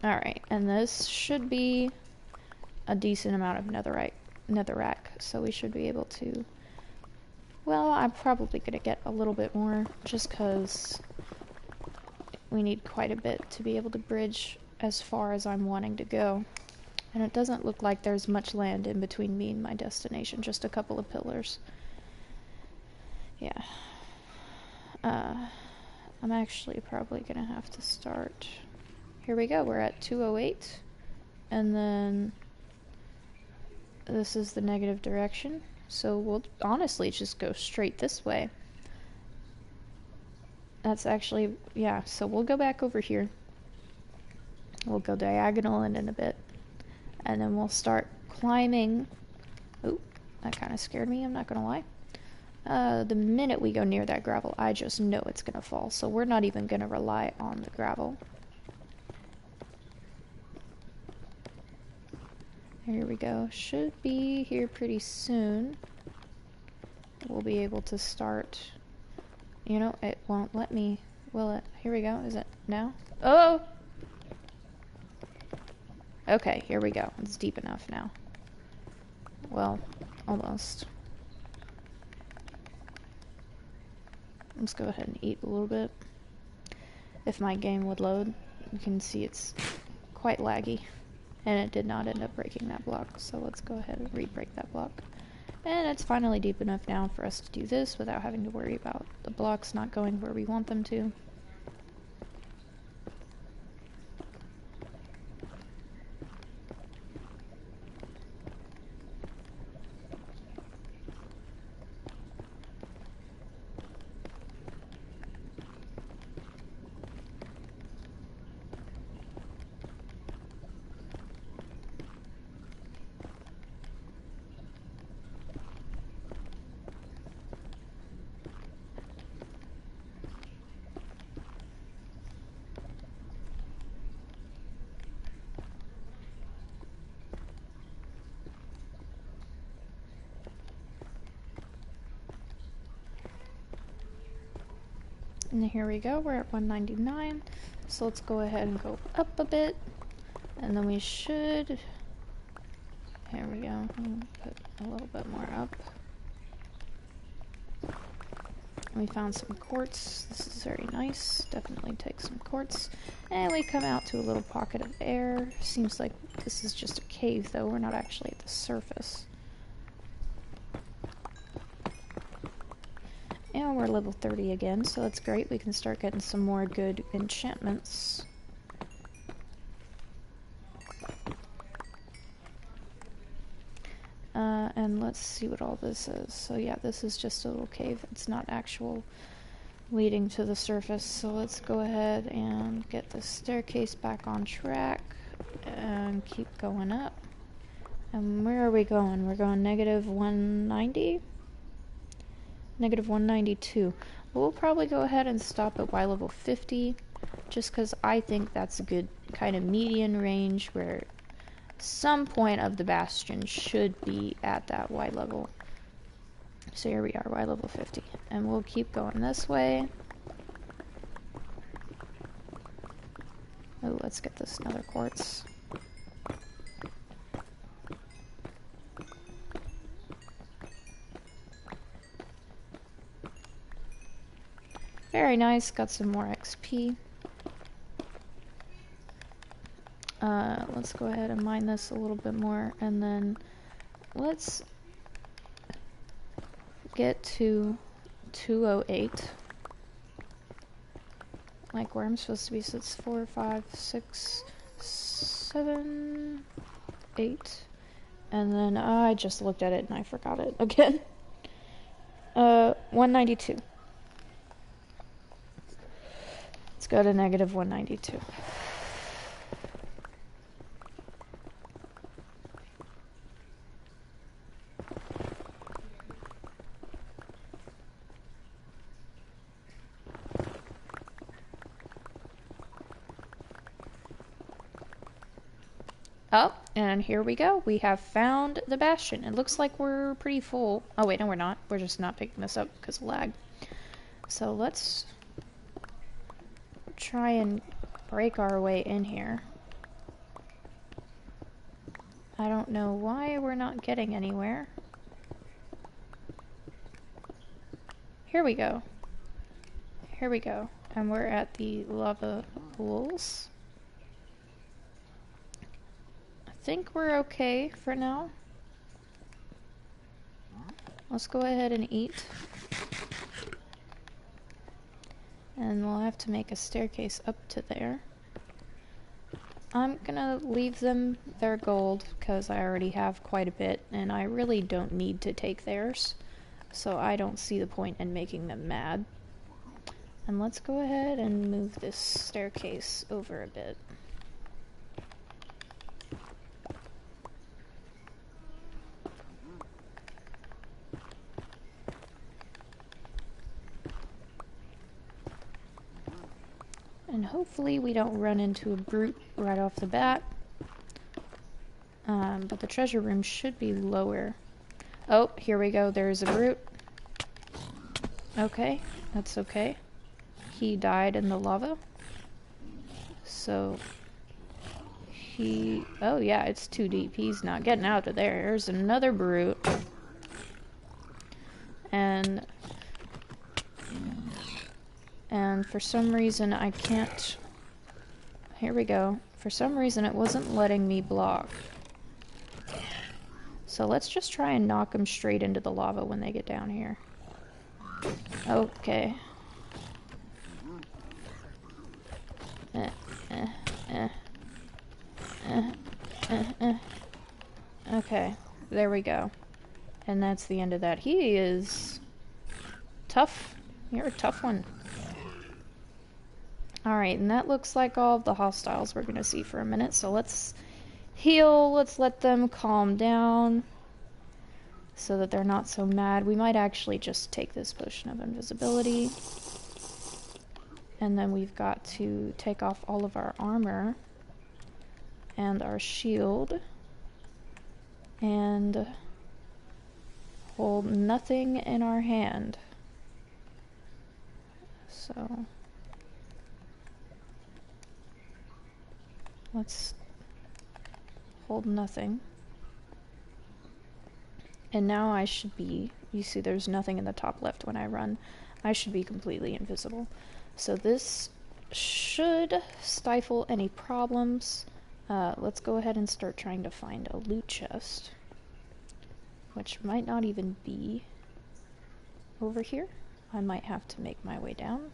Alright, and this should be a decent amount of netherrack, so we should be able to... Well, I'm probably going to get a little bit more, just because we need quite a bit to be able to bridge as far as I'm wanting to go. And it doesn't look like there's much land in between me and my destination, just a couple of pillars. Yeah. I'm actually probably gonna have to start... Here we go, we're at 208. And then this is the negative direction. So we'll honestly just go straight this way. That's actually... yeah, so we'll go back over here. We'll go diagonal in a bit. And then we'll start climbing. Oop, that kind of scared me, I'm not gonna lie. The minute we go near that gravel, I just know it's gonna fall, so we're not even gonna rely on the gravel. Here we go. Should be here pretty soon. We'll be able to start... You know, it won't let me, will it? Here we go. Is it now? Oh! Okay, here we go. It's deep enough now. Well, almost. Let's go ahead and eat a little bit. If my game would load, you can see it's quite laggy. And it did not end up breaking that block, so let's go ahead and re-break that block. And it's finally deep enough now for us to do this without having to worry about the blocks not going where we want them to. And here we go, we're at 199. So let's go ahead and go up a bit. And then we should... Here we go. Put a little bit more up. We found some quartz. This is very nice. Definitely take some quartz. And we come out to a little pocket of air. Seems like this is just a cave, though. We're not actually at the surface. And we're level 30 again, so that's great. We can start getting some more good enchantments. And let's see what all this is. So yeah, this is just a little cave. It's not actual leading to the surface. So let's go ahead and get the staircase back on track and keep going up. And where are we going? We're going negative 190? Negative 192. We'll probably go ahead and stop at Y level 50, just because I think that's a good kind of median range where some point of the bastion should be at that Y level. So here we are, Y level 50. And we'll keep going this way. Oh, let's get this nether quartz. Very nice, got some more XP. Let's go ahead and mine this a little bit more, and then let's get to 208. Like where I'm supposed to be, so it's 4, 5, 6, 7, 8. And then I just looked at it and I forgot it again. 192. Let's go to negative 192. Oh, and here we go. We have found the bastion. It looks like we're pretty full. Oh wait, no we're not. We're just not picking this up because of lag. So let's try and break our way in here. I don't know why we're not getting anywhere. Here we go. Here we go. And we're at the lava pools. I think we're okay for now. Let's go ahead and eat. And we'll have to make a staircase up to there. I'm gonna leave them their gold because I already have quite a bit and I really don't need to take theirs. So I don't see the point in making them mad. And let's go ahead and move this staircase over a bit. And hopefully we don't run into a brute right off the bat. But the treasure room should be lower. Oh, here we go. There's a brute. Okay, that's okay. He died in the lava. So he... Oh yeah, it's too deep. He's not getting out of there. There's another brute. And for some reason I can't... Here we go. For some reason it wasn't letting me block. So let's just try and knock them straight into the lava when they get down here. Okay. Okay, there we go. And that's the end of that. He is tough. You're a tough one. Alright, and that looks like all of the hostiles we're gonna see for a minute, so let's heal, let's let them calm down so that they're not so mad. We might actually just take this potion of invisibility. And then we've got to take off all of our armor and our shield and hold nothing in our hand. So let's hold nothing. And now I should be, you see there's nothing in the top left when I run. I should be completely invisible. So this should stifle any problems. Let's go ahead and start trying to find a loot chest, which might not even be over here. I might have to make my way down.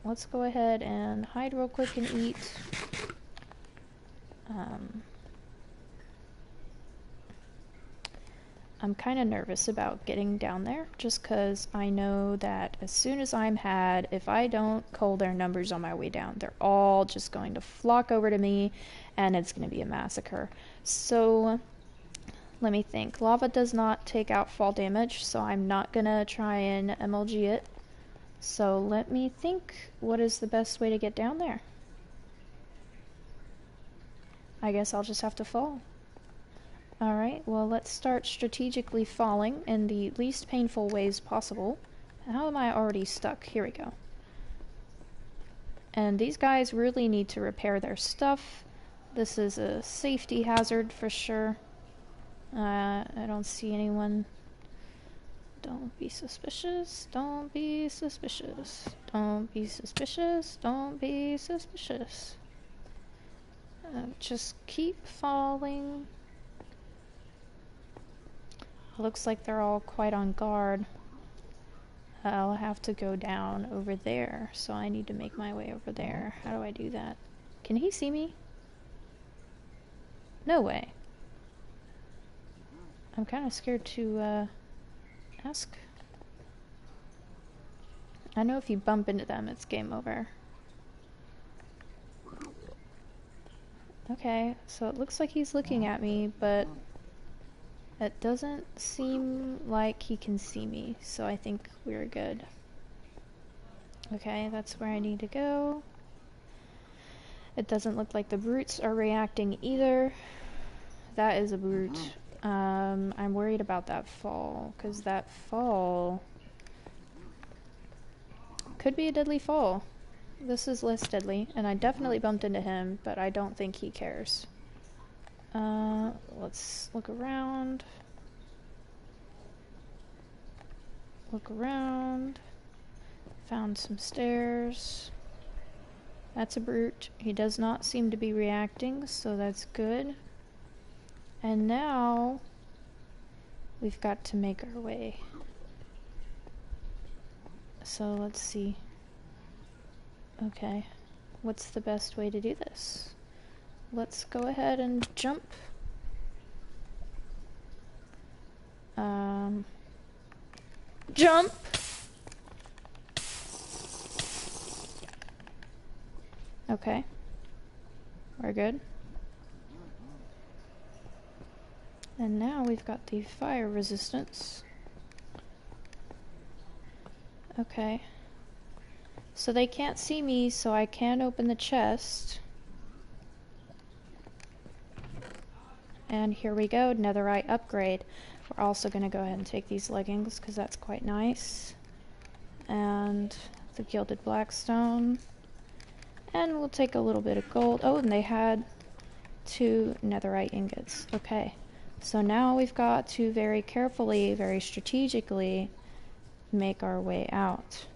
Let's go ahead and hide real quick and eat. I'm kind of nervous about getting down there, just because I know that as soon as I'm had, if I don't cull their numbers on my way down, they're all just going to flock over to me, and it's going to be a massacre. So Let me think. Lava does not take out fall damage, so I'm not gonna try and MLG it. So let me think, what is the best way to get down there? I guess I'll just have to fall. Alright, well let's start strategically falling in the least painful ways possible. How am I already stuck? Here we go. And these guys really need to repair their stuff. This is a safety hazard for sure. I don't see anyone. Don't be suspicious. Don't be suspicious. Don't be suspicious. Don't be suspicious. Just keep falling. Looks like they're all quite on guard. I'll have to go down over there, so I need to make my way over there. How do I do that? Can he see me? No way. I'm kind of scared to ask. I know if you bump into them, it's game over. Okay, so it looks like he's looking at me, but it doesn't seem like he can see me, so I think we're good. Okay, that's where I need to go. It doesn't look like the brutes are reacting either. That is a brute. I'm worried about that fall, because that fall could be a deadly fall. This is less deadly, and I definitely bumped into him, but I don't think he cares. Let's look around. Look around. Found some stairs. That's a brute. He does not seem to be reacting, so that's good. And now we've got to make our way. So let's see. Okay, what's the best way to do this? Let's go ahead and jump. Jump! Okay, we're good. And now we've got the fire resistance. Okay. So they can't see me, so I can open the chest. And here we go, netherite upgrade. We're also going to go ahead and take these leggings, because that's quite nice. And the gilded blackstone. And we'll take a little bit of gold. Oh, and they had 2 netherite ingots. Okay. So now we've got to very carefully, very strategically make our way out.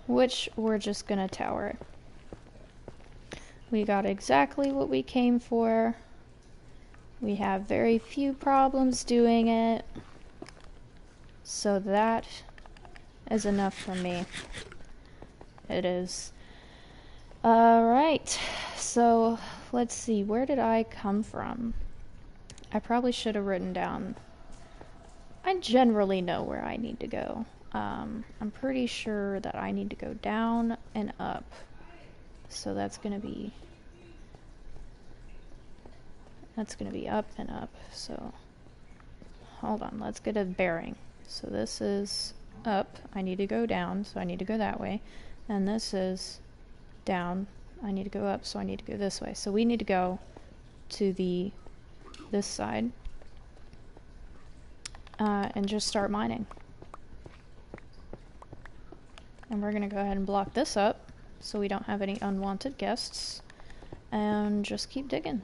Which we're just gonna tower it. We got exactly what we came for. We have very few problems doing it. So that is enough for me. It is. Alright, so let's see, where did I come from? I probably should have written down. I generally know where I need to go. I'm pretty sure that I need to go down and up. So that's gonna be up and up. So hold on, let's get a bearing. So this is up, I need to go down, so I need to go that way. And this is down, I need to go up, so I need to go this way. So we need to go to this side and just start mining. And we're gonna go ahead and block this up so we don't have any unwanted guests, and just keep digging.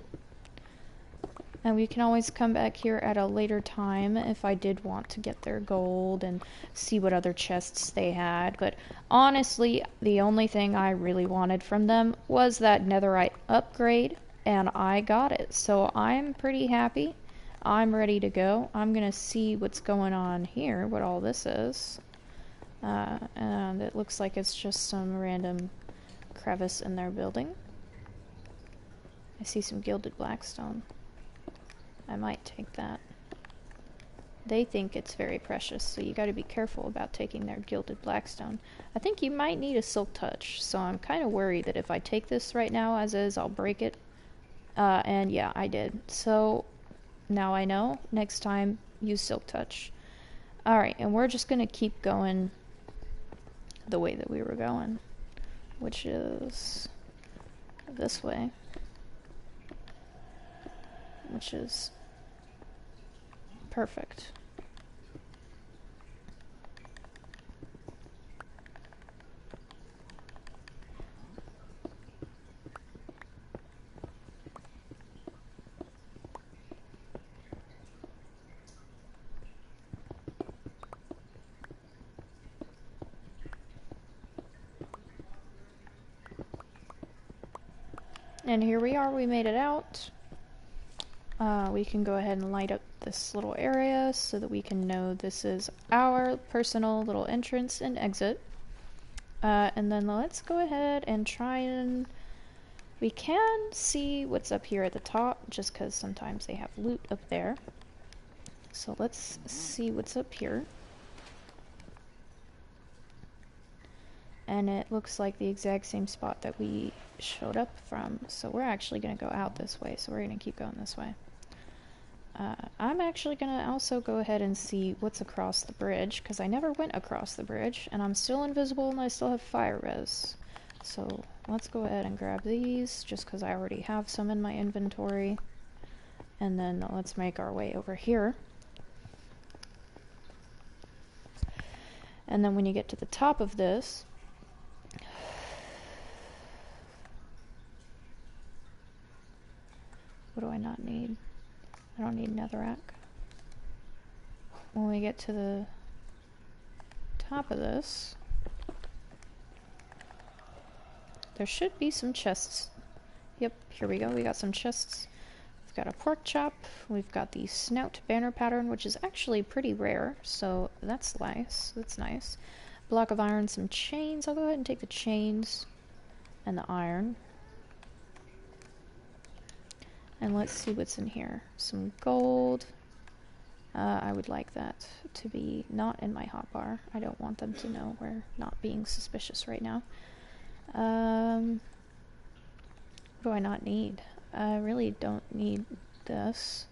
And we can always come back here at a later time if I did want to get their gold and see what other chests they had. But honestly, the only thing I really wanted from them was that netherite upgrade, and I got it. So I'm pretty happy. I'm ready to go. I'm gonna see what's going on here, what all this is. And it looks like it's just some random crevice in their building. I see some gilded blackstone. I might take that. they think it's very precious, so you got to be careful about taking their gilded blackstone. I think you might need a silk touch, so I'm kind of worried that if I take this right now as is, I'll break it. And yeah, I did. So now I know. Next time, use silk touch. Alright, and we're just gonna keep going the way that we were going, which is this way, which is perfect. And here we are, we made it out. We can go ahead and light up this little area so that we can know this is our personal little entrance and exit. And then let's go ahead and try and... We can see what's up here at the top, just because sometimes they have loot up there. So let's see what's up here. And it looks like the exact same spot that we showed up from. So we're actually going to go out this way, so we're going to keep going this way. I'm actually going to also go ahead and see what's across the bridge, because I never went across the bridge, and I'm still invisible and I still have fire res. So let's go ahead and grab these, just because I already have some in my inventory. And then let's make our way over here. And then when you get to the top of this, what do I not need? I don't need netherrack. When we get to the top of this, there should be some chests. Yep, here we go. We got some chests. We've got a pork chop. We've got the snout banner pattern, which is actually pretty rare, so that's nice. That's nice. Block of iron, some chains. I'll go ahead and take the chains and the iron. And let's see what's in here. Some gold. I would like that to be not in my hotbar. I don't want them to know we're not being suspicious right now. What do I not need? I really don't need this.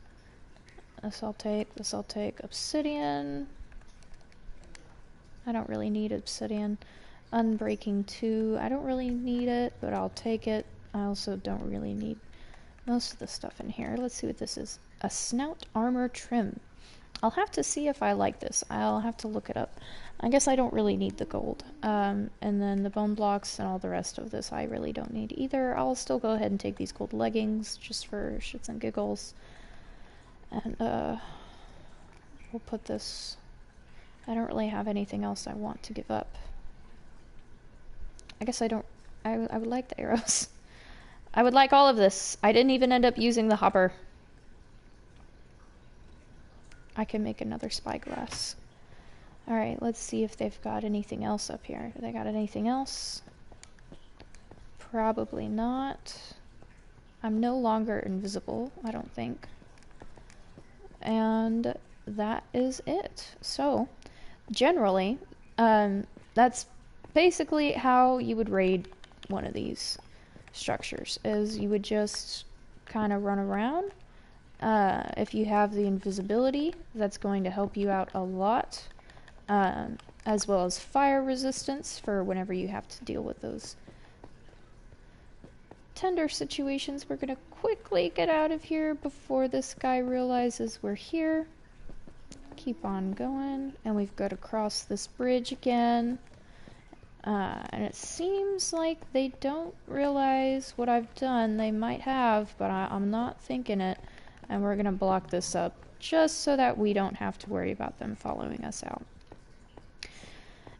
This I'll take. This I'll take. Obsidian. I don't really need obsidian. Unbreaking 2. I don't really need it, but I'll take it. I also don't really need most of the stuff in here. Let's see what this is. A snout armor trim. I'll have to see if I like this. I'll have to look it up. I guess I don't really need the gold. And then the bone blocks and all the rest of this I really don't need either. I'll still go ahead and take these gold leggings just for shits and giggles. And we'll put this... I don't really have anything else I want to give up. I guess I don't... I would like the arrows. I would like all of this. I didn't even end up using the hopper. I can make another spyglass. Alright, let's see if they've got anything else up here. They got anything else? Probably not. I'm no longer invisible, I don't think. And that is it. So, generally, that's basically how you would raid one of these structures, is you would just kind of run around. If you have the invisibility, that's going to help you out a lot, as well as fire resistance for whenever you have to deal with those tender situations. We're going to quickly get out of here before this guy realizes we're here. Keep on going, and we've got to cross this bridge again. And it seems like they don't realize what I've done. They might have, but I'm not thinking it. And we're going to block this up just so that we don't have to worry about them following us out.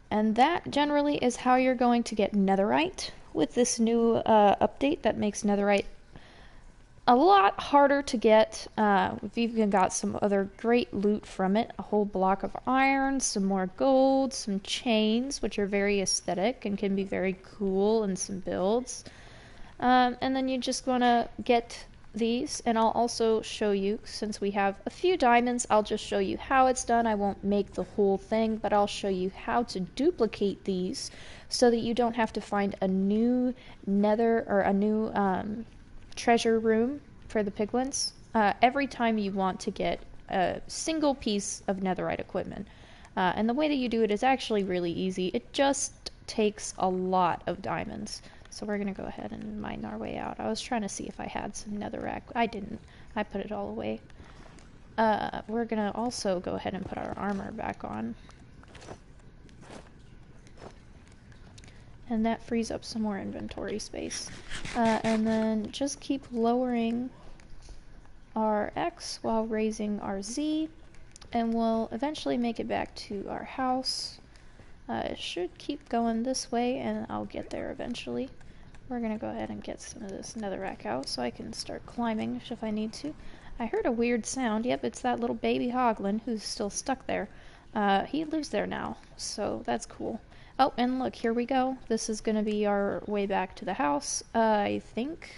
And that generally is how you're going to get netherite with this new update that makes netherite a lot harder to get. We've even got some other great loot from it. A whole block of iron, some more gold, some chains, which are very aesthetic and can be very cool in some builds. And then you just want to get these, and I'll also show you, since we have a few diamonds, I'll just show you how it's done. I won't make the whole thing, but I'll show you how to duplicate these so that you don't have to find a new nether or a new treasure room for the piglins every time you want to get a single piece of netherite equipment. And the way that you do it is actually really easy. It just takes a lot of diamonds. So we're going to go ahead and mine our way out. I was trying to see if I had some netherrack. I didn't. I put it all away. We're going to also go ahead and put our armor back on. And that frees up some more inventory space. And then just keep lowering our X while raising our Z. And we'll eventually make it back to our house. It should keep going this way, and I'll get there eventually. We're gonna go ahead and get some of this netherrack out so I can start climbing if I need to. I heard a weird sound. Yep, it's that little baby hoglin who's still stuck there. He lives there now, so that's cool. Oh, and look, here we go. This is gonna be our way back to the house, I think.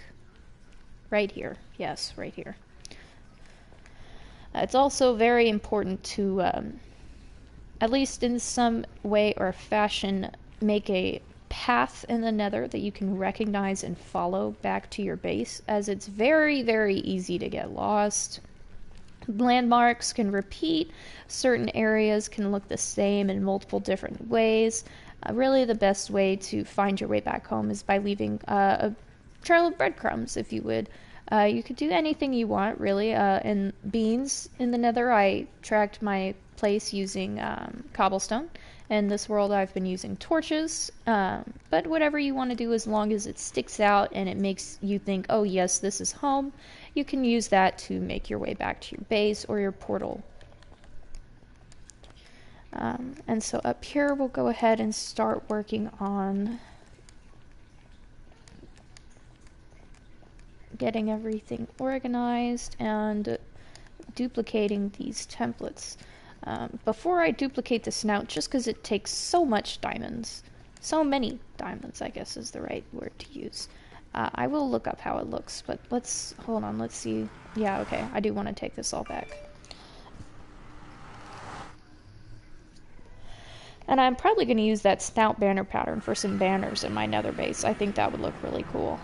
Right here. Yes, right here. It's also very important to, at least in some way or fashion, make a path in the nether that you can recognize and follow back to your base, as it's very, very easy to get lost. Landmarks can repeat, certain areas can look the same in multiple different ways. Really the best way to find your way back home is by leaving a trail of breadcrumbs, if you would. You could do anything you want, really. In beans in the nether, I tracked my place using cobblestone. In this world, I've been using torches. But whatever you want to do, as long as it sticks out and it makes you think, oh yes, this is home, you can use that to make your way back to your base or your portal. And so up here, we'll go ahead and start working on getting everything organized and duplicating these templates. Before I duplicate the snout, just because it takes so much diamonds, so many diamonds, I guess is the right word to use, I will look up how it looks, but hold on, let's see. Yeah, okay, I do want to take this all back. And I'm probably going to use that snout banner pattern for some banners in my nether base. I think that would look really cool.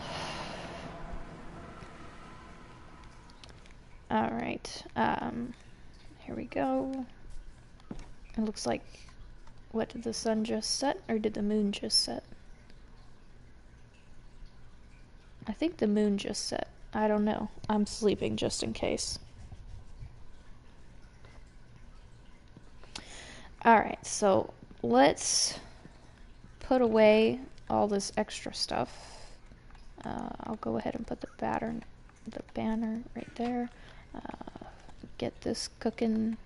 Alright, here we go. It looks like, what, did the sun just set, or did the moon just set? I think the moon just set. I don't know. I'm sleeping just in case. Alright, so let's put away all this extra stuff. I'll go ahead and put the banner right there. Get this cooking.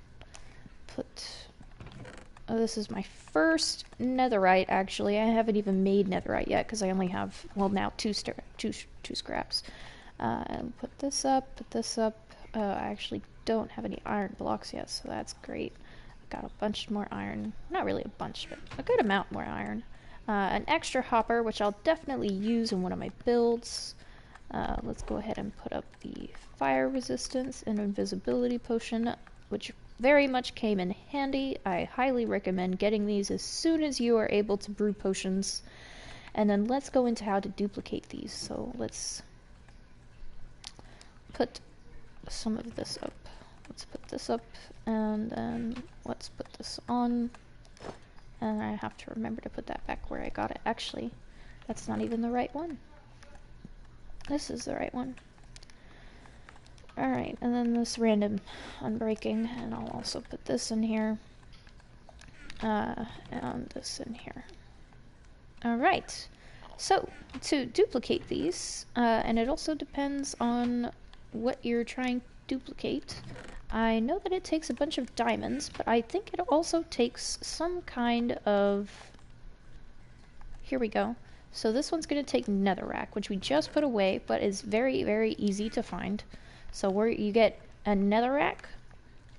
Oh, this is my first netherite, actually. I haven't even made netherite yet because I only have, well, now two scraps. And put this up. I actually don't have any iron blocks yet, so that's great. I've got a bunch more iron. Not really a bunch, but a good amount more iron. An extra hopper, which I'll definitely use in one of my builds. Let's go ahead and put up the fire resistance and invisibility potion, which very much came in handy. I highly recommend getting these as soon as you are able to brew potions. And then let's go into how to duplicate these. So let's put some of this up. Let's put this up, and then let's put this on. And I have to remember to put that back where I got it. Actually, that's not even the right one. This is the right one. Alright, and then this random unbreaking, and I'll also put this in here. And this in here. Alright, so to duplicate these, and it also depends on what you're trying to duplicate. I know that it takes a bunch of diamonds, but I think it also takes some kind of... Here we go. So this one's going to take netherrack, which we just put away, but is very, very easy to find. So you get a netherrack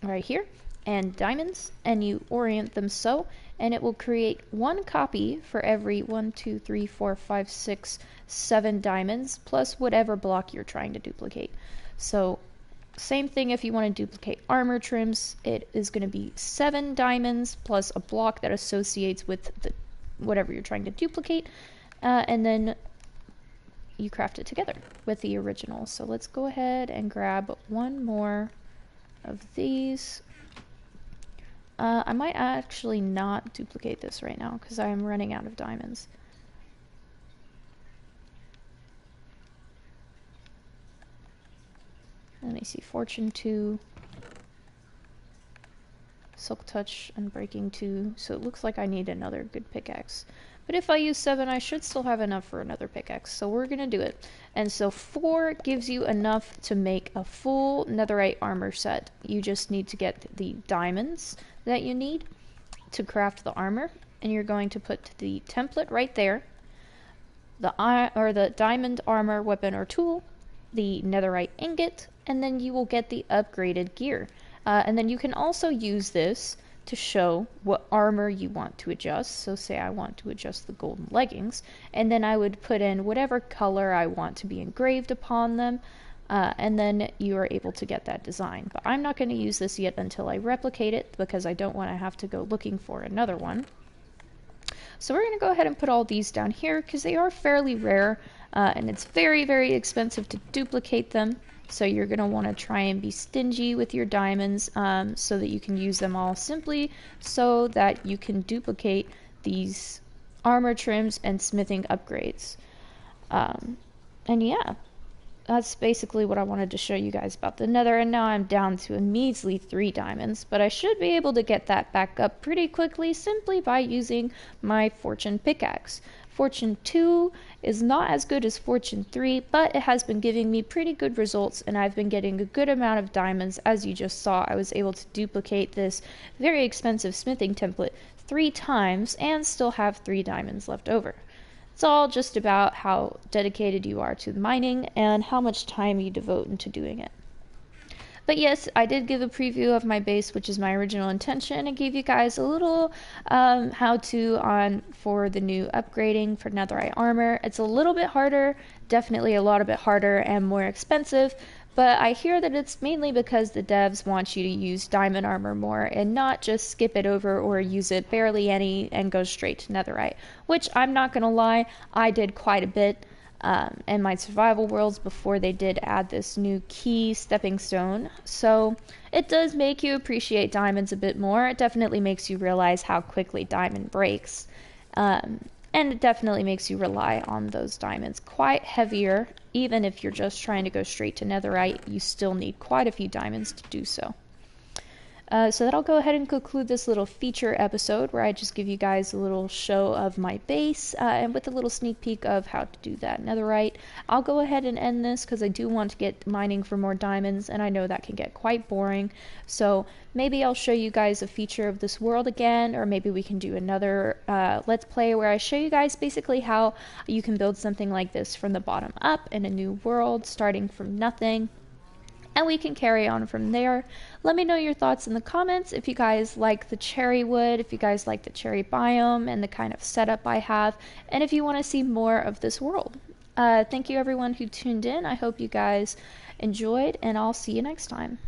right here, and diamonds, and you orient them so, and it will create one copy for every 1, 2, 3, 4, 5, 6, 7 diamonds, plus whatever block you're trying to duplicate. So same thing if you want to duplicate armor trims. It is going to be 7 diamonds plus a block that associates with the whatever you're trying to duplicate, and then you craft it together with the original. So let's go ahead and grab one more of these. I might actually not duplicate this right now because I am running out of diamonds. Let me see, Fortune 2, Silk Touch, and Breaking 2, so it looks like I need another good pickaxe. But if I use 7, I should still have enough for another pickaxe, so we're gonna do it. And so 4 gives you enough to make a full netherite armor set. You just need to get the diamonds that you need to craft the armor, and you're going to put the template right there, the diamond armor weapon or tool, the netherite ingot, and then you will get the upgraded gear. And then you can also use this to show what armor you want to adjust. So say I want to adjust the golden leggings, and then I would put in whatever color I want to be engraved upon them, and then you are able to get that design. But I'm not going to use this yet until I replicate it because I don't want to have to go looking for another one. So we're going to go ahead and put all these down here because they are fairly rare, and it's very, very expensive to duplicate them. So you're going to want to try and be stingy with your diamonds, so that you can use them all simply so that you can duplicate these armor trims and smithing upgrades. And yeah, that's basically what I wanted to show you guys about the nether, and now I'm down to a measly 3 diamonds, but I should be able to get that back up pretty quickly simply by using my Fortune pickaxe. Fortune 2 is not as good as Fortune 3, but it has been giving me pretty good results, and I've been getting a good amount of diamonds. As you just saw, I was able to duplicate this very expensive smithing template 3 times and still have 3 diamonds left over. It's all just about how dedicated you are to mining and how much time you devote into doing it. But yes, I did give a preview of my base, which is my original intention, and gave you guys a little how-to on for the new upgrading for netherite armor. It's a little bit harder, definitely a lot bit harder and more expensive, but I hear that it's mainly because the devs want you to use diamond armor more and not just skip it over or use it barely any and go straight to netherite, which I'm not gonna lie, I did quite a bit in my survival worlds before they did add this new key stepping stone. So it does make you appreciate diamonds a bit more. It definitely makes you realize how quickly diamond breaks. And it definitely makes you rely on those diamonds quite heavier. Even if you're just trying to go straight to netherite, you still need quite a few diamonds to do so. So that'll go ahead and conclude this little feature episode where I just give you guys a little show of my base, and with a little sneak peek of how to do that netherite. I'll go ahead and end this because I do want to get mining for more diamonds, and I know that can get quite boring. So maybe I'll show you guys a feature of this world again, or maybe we can do another let's play where I show you guys basically how you can build something like this from the bottom up in a new world, starting from nothing. And we can carry on from there. Let me know your thoughts in the comments if you guys like the cherry wood, if you guys like the cherry biome and the kind of setup I have, and if you want to see more of this world. Thank you everyone who tuned in. I hope you guys enjoyed, and I'll see you next time.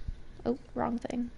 Oh, wrong thing.